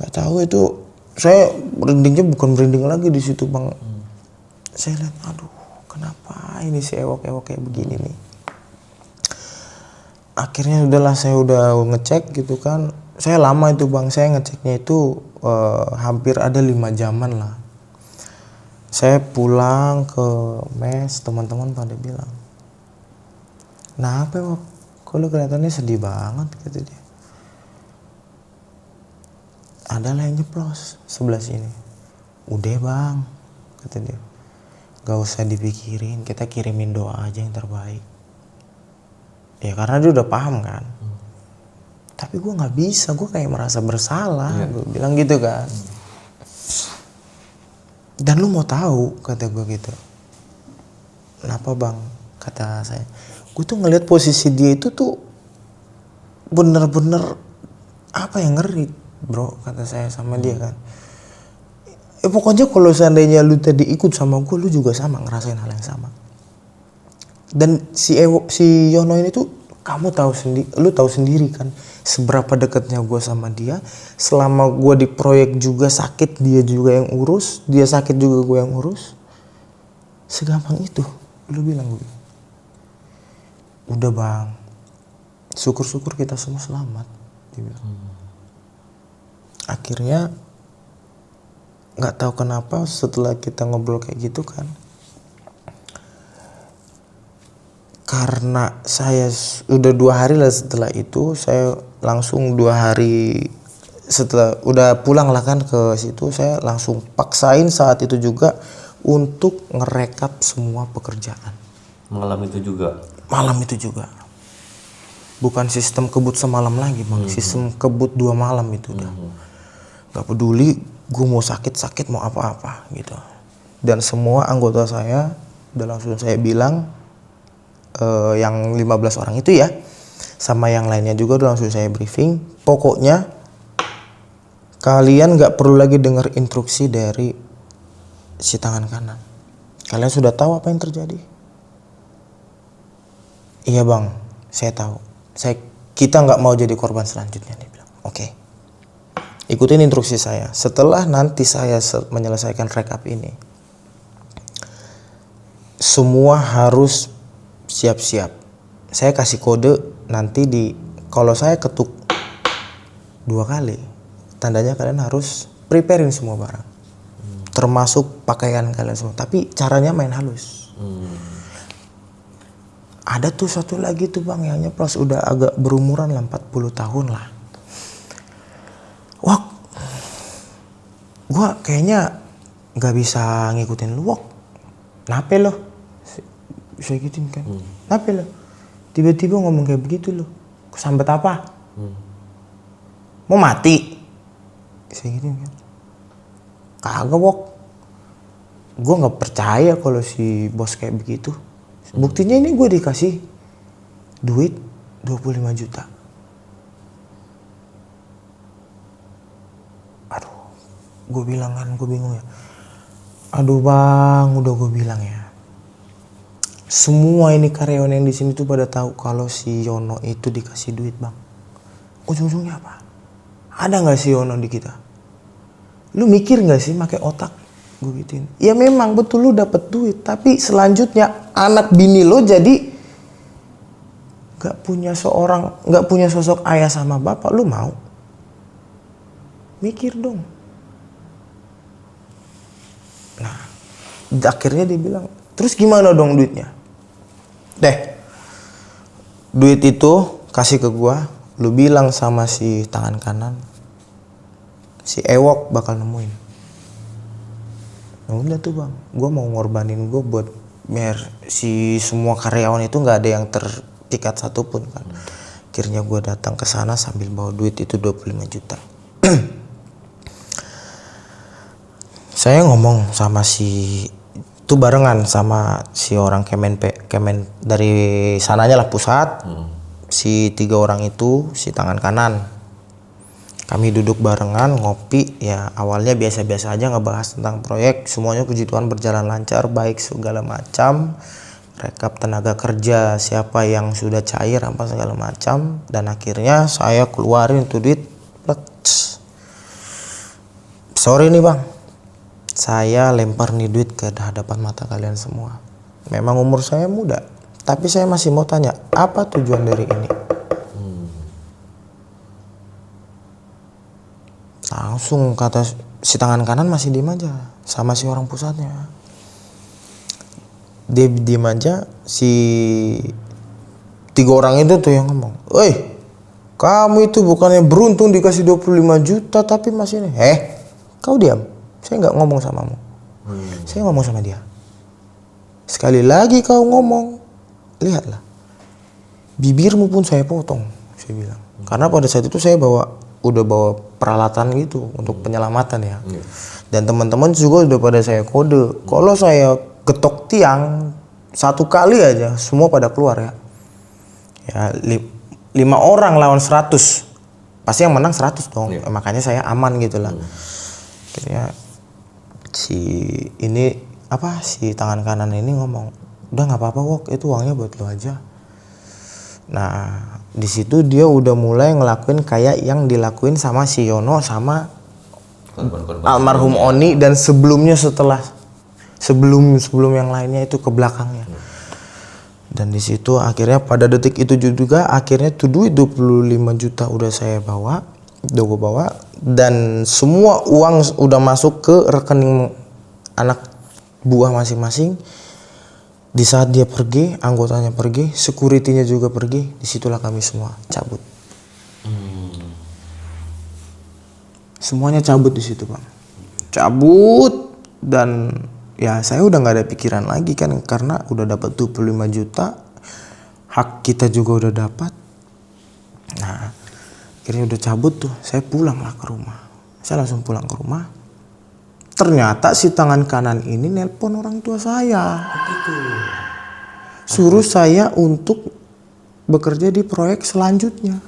Speaker 1: Nggak tahu itu saya merindingnya bukan merinding lagi di situ bang. Saya lihat, aduh kenapa ini si ewok-ewok kayak begini nih. Akhirnya udahlah, saya udah ngecek gitu kan. Saya lama itu bang, saya ngeceknya itu hampir ada 5 jaman lah. Saya pulang ke mes, teman-teman pada bilang, "Nah apa Wok, kok lu kelihatannya sedih banget," kata dia. "Ada lah yang nyeplos sebelah sini." "Udah bang," kata dia, "gak usah dipikirin, kita kirimin doa aja yang terbaik." Ya karena dia udah paham kan. Tapi gue nggak bisa, gue kayak merasa bersalah. Gue bilang gitu kan. "Dan lu mau tahu," kata gue gitu. "Kenapa bang?" kata saya. Gue tuh ngeliat posisi dia itu tuh bener-bener apa yang ngeri bro, kata saya sama dia kan. Pokoknya kalau seandainya lu tadi ikut sama gue, lu juga sama ngerasain hal yang sama. Dan si Yono ini tuh, lu tahu sendiri kan seberapa dekatnya gue sama dia. Selama gue di proyek juga sakit, dia juga yang urus, dia sakit juga gue yang urus. Segampang itu, lu bilang gue. Udah bang, syukur-syukur kita semua selamat, dia bilang. Akhirnya nggak tahu kenapa setelah kita ngobrol kayak gitu kan, karena saya udah 2 hari lah setelah itu, saya langsung 2 hari setelah udah pulang lah kan ke situ, saya langsung paksain saat itu juga untuk ngerekap semua pekerjaan.
Speaker 2: Malam itu juga.
Speaker 1: Bukan sistem kebut semalam lagi bang, sistem kebut 2 malam itu udah. Gak peduli gue mau sakit mau apa-apa gitu. Dan semua anggota saya udah langsung saya bilang, yang 15 orang itu ya, sama yang lainnya juga udah langsung saya briefing. Pokoknya kalian gak perlu lagi dengar instruksi dari si tangan kanan. Kalian sudah tahu apa yang terjadi. Iya bang, saya tahu. Kita nggak mau jadi korban selanjutnya, dia bilang. Oke. Ikutin instruksi saya. Setelah nanti saya menyelesaikan rekap ini, semua harus siap-siap. Saya kasih kode nanti kalau saya ketuk 2 kali, tandanya kalian harus preparein semua barang, termasuk pakaian kalian semua. Tapi caranya main halus. Ada tuh satu lagi tuh bang yang nyeplos, udah agak berumuran lah, 40 tahun lah. Wok, gua kayaknya gak bisa ngikutin lu Wok. Nape lo? Bisa gituin kan. Nape lo? Tiba-tiba ngomong kayak begitu lo. Kesambet apa? Mau mati? Saya gini kan, kagak Wok, gue nggak percaya kalau si bos kayak begitu. Buktinya ini gue dikasih duit 25 juta. Aduh, gue bilang kan, gue bingung ya. Aduh bang, udah gue bilang ya. Semua ini karyawan yang di sini tuh pada tahu kalau si Yono itu dikasih duit bang. Ujung-ujungnya apa? Ada nggak si Yono di kita? Lu mikir nggak sih, pakai otak? Gue gituin. Ya memang betul lu dapet duit, tapi selanjutnya anak bini lo jadi nggak punya sosok ayah sama bapak, lu mau? Mikir dong. Nah, akhirnya dia bilang, terus gimana dong duitnya? Duit itu kasih ke gua, lu bilang sama si tangan kanan, si Ewok bakal nemuin. Nah udah tuh bang, gua mau ngorbanin gua buat biar si semua karyawan itu nggak ada yang terpikat satupun kan. Akhirnya gua datang ke sana sambil bawa duit itu 25 juta. Saya ngomong sama si itu barengan sama si orang Kemen dari sananya lah pusat. Si 3 orang itu, si tangan kanan. Kami duduk barengan ngopi, ya awalnya biasa-biasa aja ngebahas tentang proyek, semuanya puji Tuhan berjalan lancar, baik segala macam. Rekap tenaga kerja, siapa yang sudah cair apa segala macam, dan akhirnya saya keluarin tuh duit. Sorry nih bang, saya lempar nih duit ke hadapan mata kalian semua. Memang umur saya muda, tapi saya masih mau tanya, apa tujuan dari ini? Langsung kata si tangan kanan masih diem aja sama si orang pusatnya. Dia diem aja, si 3 orang itu tuh yang ngomong, "Woi, kamu itu bukannya beruntung dikasih 25 juta tapi masih ini." Kau diam. Saya nggak ngomong samamu. Saya ngomong sama dia. Sekali lagi kau ngomong, lihatlah. Bibirmu pun saya potong, saya bilang. Karena pada saat itu saya udah bawa peralatan gitu untuk penyelamatan ya. Dan teman-teman juga udah pada saya kode. Kalau saya getok tiang 1 kali aja, semua pada keluar ya. Ya 5 orang lawan 100. Pasti yang menang 100 dong. Makanya saya aman gitu lah. Akhirnya si tangan kanan ini ngomong, udah nggak apa-apa Wok, itu uangnya buat lo aja. Nah di situ dia udah mulai ngelakuin kayak yang dilakuin sama si Yono sama almarhum Oni, dan sebelum yang lainnya itu ke belakangnya. Dan di situ akhirnya pada detik itu juga akhirnya tuh duit 25 juta udah gue bawa, dan semua uang udah masuk ke rekening anak buah masing-masing. Di saat dia pergi, anggotanya pergi, security-nya juga pergi, disitulah kami semua cabut. Semuanya cabut di situ bang, cabut. Dan ya saya udah nggak ada pikiran lagi kan, karena udah dapat 25 juta, hak kita juga udah dapat. Nah akhirnya udah cabut tuh, saya pulang lah ke rumah. Saya langsung pulang ke rumah. Ternyata si tangan kanan ini nelpon orang tua saya. Suruh saya untuk bekerja di proyek selanjutnya.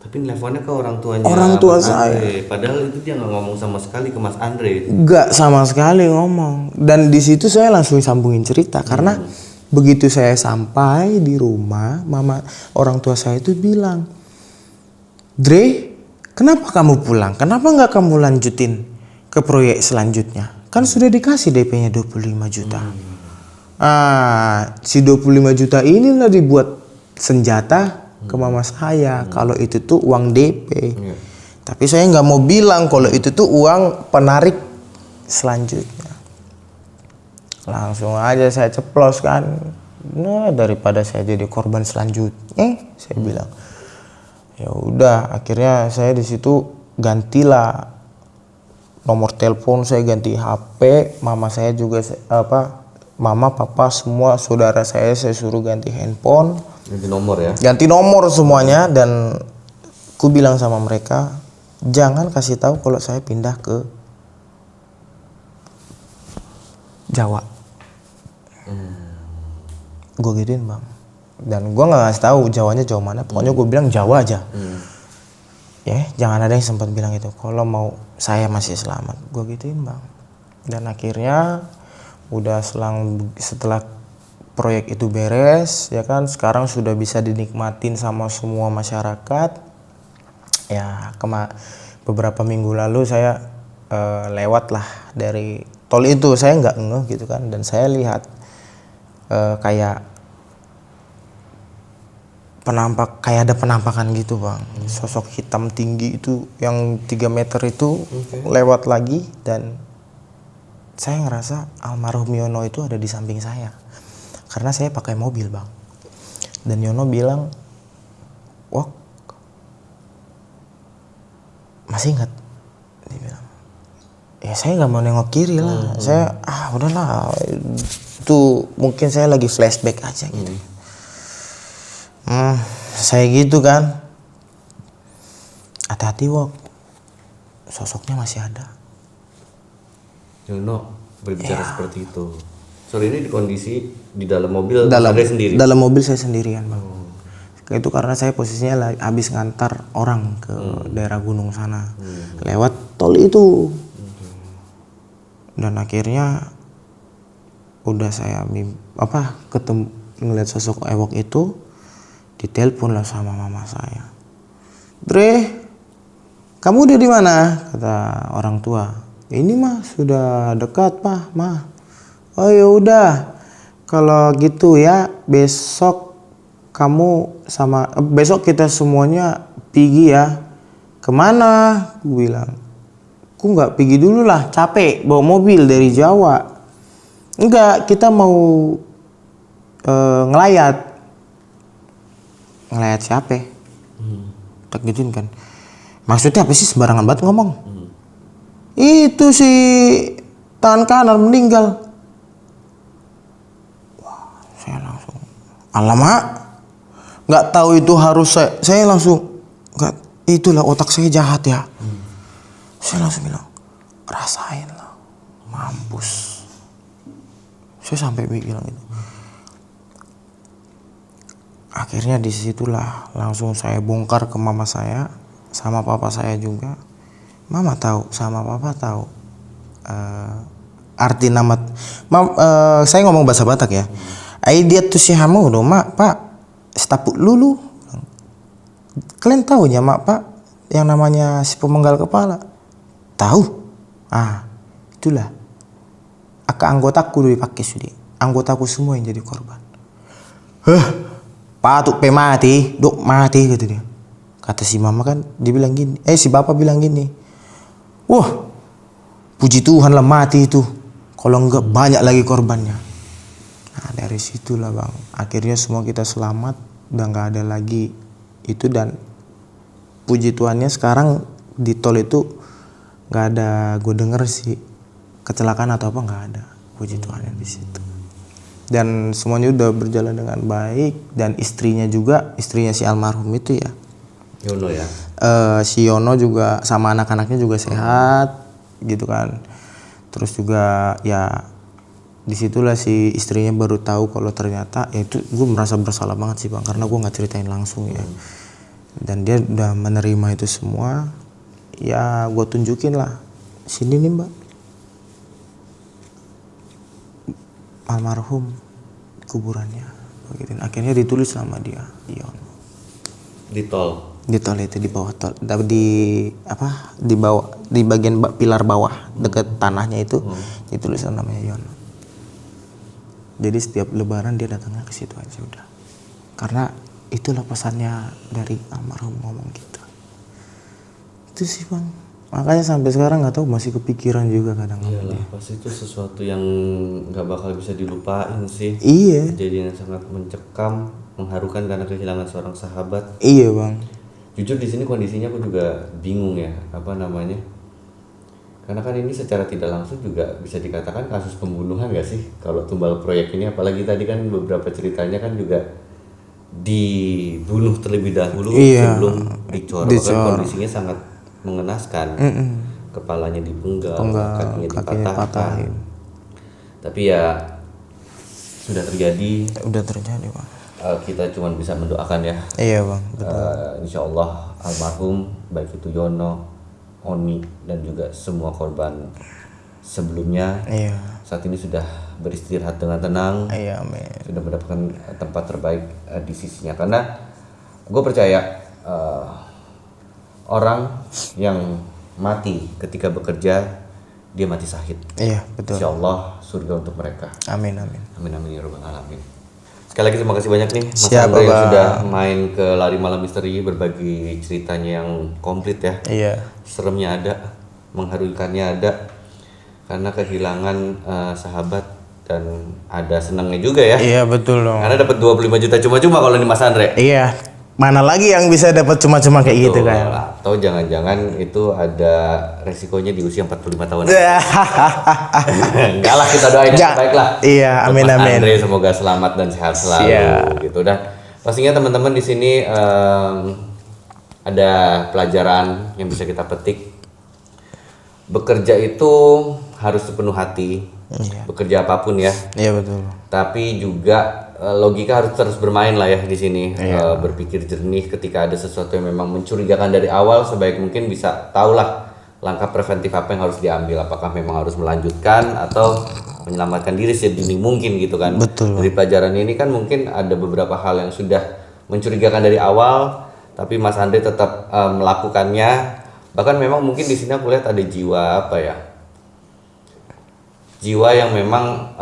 Speaker 2: Tapi nelfonnya ke orang tuanya.
Speaker 1: Orang tua
Speaker 2: Mas
Speaker 1: saya.
Speaker 2: Andre. Padahal itu dia nggak ngomong sama sekali ke Mas Andre.
Speaker 1: Gak sama sekali ngomong. Dan di situ saya langsung sambungin cerita karena begitu saya sampai di rumah, orang tua saya itu bilang, "Dre, kenapa kamu pulang? Kenapa nggak kamu lanjutin ke proyek selanjutnya? Kan sudah dikasih DP-nya 25 juta. Si 25 juta inilah dibuat senjata ke mama saya kalau itu tuh uang DP. Tapi saya nggak mau bilang kalau itu tuh uang penarik selanjutnya. Langsung aja saya ceplos kan. Nah, daripada saya jadi korban selanjutnya, saya bilang. Ya udah, akhirnya saya di situ gantilah nomor telepon, saya ganti HP, mama saya juga mama, papa, semua saudara saya suruh ganti handphone.
Speaker 2: Ganti nomor ya?
Speaker 1: Ganti nomor semuanya, dan ku bilang sama mereka, jangan kasih tahu kalau saya pindah ke Jawa. Gue gituin bang, dan gue nggak ngasih tahu Jawanya jauh mana, pokoknya gue bilang Jawa aja. Ya jangan ada yang sempat bilang itu kalau mau saya masih selamat, gue gituin bang. Dan akhirnya udah setelah proyek itu beres ya kan, sekarang sudah bisa dinikmatin sama semua masyarakat. Ya beberapa minggu lalu saya lewat lah dari tol itu, saya nggak ngeh gitu kan, dan saya lihat kayak ada penampakan gitu bang, sosok hitam tinggi itu yang 3 meter itu lewat lagi, dan saya ngerasa almarhum Yono itu ada di samping saya karena saya pakai mobil bang. Dan Yono bilang, "Wok, masih ingat?" Dia bilang, "Ya saya nggak mau nengok kiri lah, saya udahlah, itu mungkin saya lagi flashback aja gitu." Saya gitu kan, hati-hati Wok, sosoknya masih ada.
Speaker 2: Yono berbicara seperti itu. Sorry, ini di kondisi di dalam mobil sendiri.
Speaker 1: Dalam mobil saya sendirian bang. Itu karena saya posisinya habis ngantar orang ke daerah gunung sana, lewat tol itu. Dan akhirnya udah saya ketemu ngeliat sosok ewok itu, ditelepon lah sama mama saya. "Dre, kamu udah di mana?" kata orang tua. "Ini mah sudah dekat Pak, mah." "Oh ya udah, kalau gitu ya besok kita semuanya pergi ya." "Kemana?" Gue bilang. "Ku nggak pergi dulu lah, capek bawa mobil dari Jawa." "Enggak, kita mau ngelayat." "Ngelayat siapa?" Tak gituin kan. "Maksudnya apa sih, sembarangan banget ngomong." "Itu si tangan kanan meninggal." Wah, saya langsung, alamak, nggak tahu itu harus saya langsung, nggak, itulah otak saya jahat ya. Saya langsung bilang, "Rasain lah, mampus." Saya sampai bilang gitu. Akhirnya disitulah langsung saya bongkar ke mama saya sama papa saya juga. Mama tahu sama papa tahu arti nama. Saya ngomong bahasa Batak ya. "Ai dia tuh si hamu do mak pak setapuk lulu." "Kalian tahu ya mak pak yang namanya si pemenggal kepala?" "Tahu." Itulah. Anggotaku dulu dipakai sudi. Anggotaku semua yang jadi korban. "Patuk pe mati, dok mati," gitu dia. Kata si mama kan, dia bilang gini, si bapak bilang gini, "Wah, puji Tuhan lah mati itu. Kalau enggak banyak lagi korbannya." Nah dari situlah bang, akhirnya semua kita selamat, udah nggak ada lagi itu. Dan puji Tuhannya sekarang di tol itu nggak ada, gue denger sih kecelakaan atau apa nggak ada, puji Tuhannya di situ. Dan semuanya udah berjalan dengan baik, dan istrinya si almarhum itu ya,
Speaker 2: Yono ya.
Speaker 1: Si Yono juga sama anak-anaknya juga sehat gitu kan. Terus juga ya disitulah si istrinya baru tahu kalau ternyata itu, gue merasa bersalah banget sih bang, karena gue nggak ceritain langsung ya. Dan dia udah menerima itu semua. Ya gue tunjukin lah, sini nih mbak, almarhum, kuburannya begitu. Akhirnya ditulis sama dia, Yono.
Speaker 2: Di tol
Speaker 1: itu di bawah tol, di bagian pilar bawah deket tanahnya itu ditulis namanya Yono. Jadi setiap lebaran dia datangnya ke situ aja udah, karena itulah pesannya dari almarhum ngomong gitu. Itu sih bang, makanya sampai sekarang nggak tahu, masih kepikiran juga kadang.
Speaker 2: Iyalah, pasti itu sesuatu yang nggak bakal bisa dilupain sih.
Speaker 1: Iya.
Speaker 2: Kejadian yang sangat mencekam, mengharukan karena kehilangan seorang sahabat.
Speaker 1: Iya bang.
Speaker 2: Jujur di sini kondisinya aku juga bingung ya, karena kan ini secara tidak langsung juga bisa dikatakan kasus pembunuhan gak sih kalau tumbal proyek ini. Apalagi tadi kan beberapa ceritanya kan juga dibunuh terlebih dahulu sebelum dicor. Kan kondisinya sangat mengenaskan. Kepalanya dipenggal, kakinya
Speaker 1: kakinya
Speaker 2: dipatahkan.
Speaker 1: patahin.
Speaker 2: Tapi ya sudah terjadi.
Speaker 1: Udah terjadi Bang.
Speaker 2: Kita cuma bisa mendoakan ya.
Speaker 1: Iya Bang, betul.
Speaker 2: Insya Allah almarhum baik itu Yono, Oni dan juga semua korban sebelumnya
Speaker 1: Iya.
Speaker 2: saat ini sudah beristirahat dengan tenang,
Speaker 1: Iya, amin.
Speaker 2: sudah mendapatkan tempat terbaik di sisinya. Karena gue percaya orang yang mati ketika bekerja dia mati syahid.
Speaker 1: Iya, betul.
Speaker 2: Insya Allah surga untuk mereka.
Speaker 1: Amin, amin.
Speaker 2: Amin amin ya rabbal alamin. Sekali lagi terima kasih banyak nih Mas
Speaker 1: Siap,
Speaker 2: Andre yang
Speaker 1: Bang.
Speaker 2: sudah main ke Lari Malam Misteri, berbagi ceritanya yang komplit ya.
Speaker 1: Iya.
Speaker 2: Seremnya ada, mengharukannya ada, karena kehilangan sahabat dan ada senangnya juga ya.
Speaker 1: Iya, betul dong.
Speaker 2: Karena dapat 25 juta cuma-cuma kalau ini Mas Andre.
Speaker 1: Iya. Mana lagi yang bisa dapat cuma-cuma kayak gitu
Speaker 2: Betul.
Speaker 1: kan?
Speaker 2: Atau jangan-jangan itu ada resikonya di usia 45 tahun. Enggak lah, kita doain yang terbaik lah.
Speaker 1: Iya,
Speaker 2: Buat
Speaker 1: amin
Speaker 2: Mas
Speaker 1: amin.
Speaker 2: Andre semoga selamat dan sehat selalu
Speaker 1: Siap.
Speaker 2: gitu. Dan pastinya teman-teman di sini ada pelajaran yang bisa kita petik. Bekerja itu harus sepenuh hati.
Speaker 1: Iya.
Speaker 2: Bekerja apapun ya.
Speaker 1: Iya, betul.
Speaker 2: Tapi juga logika harus terus bermain lah ya di sini.
Speaker 1: Iya.
Speaker 2: Berpikir jernih ketika ada sesuatu yang memang mencurigakan dari awal, sebaik mungkin bisa tahulah langkah preventif apa yang harus diambil. Apakah memang harus melanjutkan atau menyelamatkan diri sedini mungkin gitu kan.
Speaker 1: Betul.
Speaker 2: Dari pelajaran ini kan mungkin ada beberapa hal yang sudah mencurigakan dari awal, tapi Mas Andre tetap melakukannya. Bahkan memang mungkin di sini aku lihat ada jiwa apa ya? Jiwa yang memang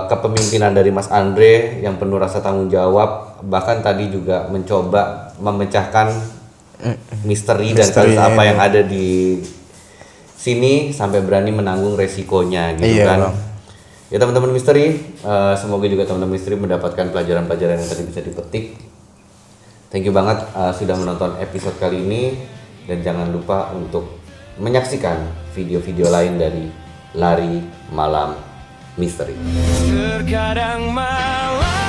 Speaker 2: kepemimpinan dari Mas Andre yang penuh rasa tanggung jawab, bahkan tadi juga mencoba memecahkan misteri dan kasus apa yang ada di sini sampai berani menanggung resikonya gitu
Speaker 1: Iya,
Speaker 2: kan.
Speaker 1: Bang.
Speaker 2: Ya teman-teman misteri, semoga juga teman-teman misteri mendapatkan pelajaran-pelajaran yang tadi bisa dipetik. Thank you banget sudah menonton episode kali ini, dan jangan lupa untuk menyaksikan video-video lain dari Lari Malam Misteri.
Speaker 3: Terkadang malam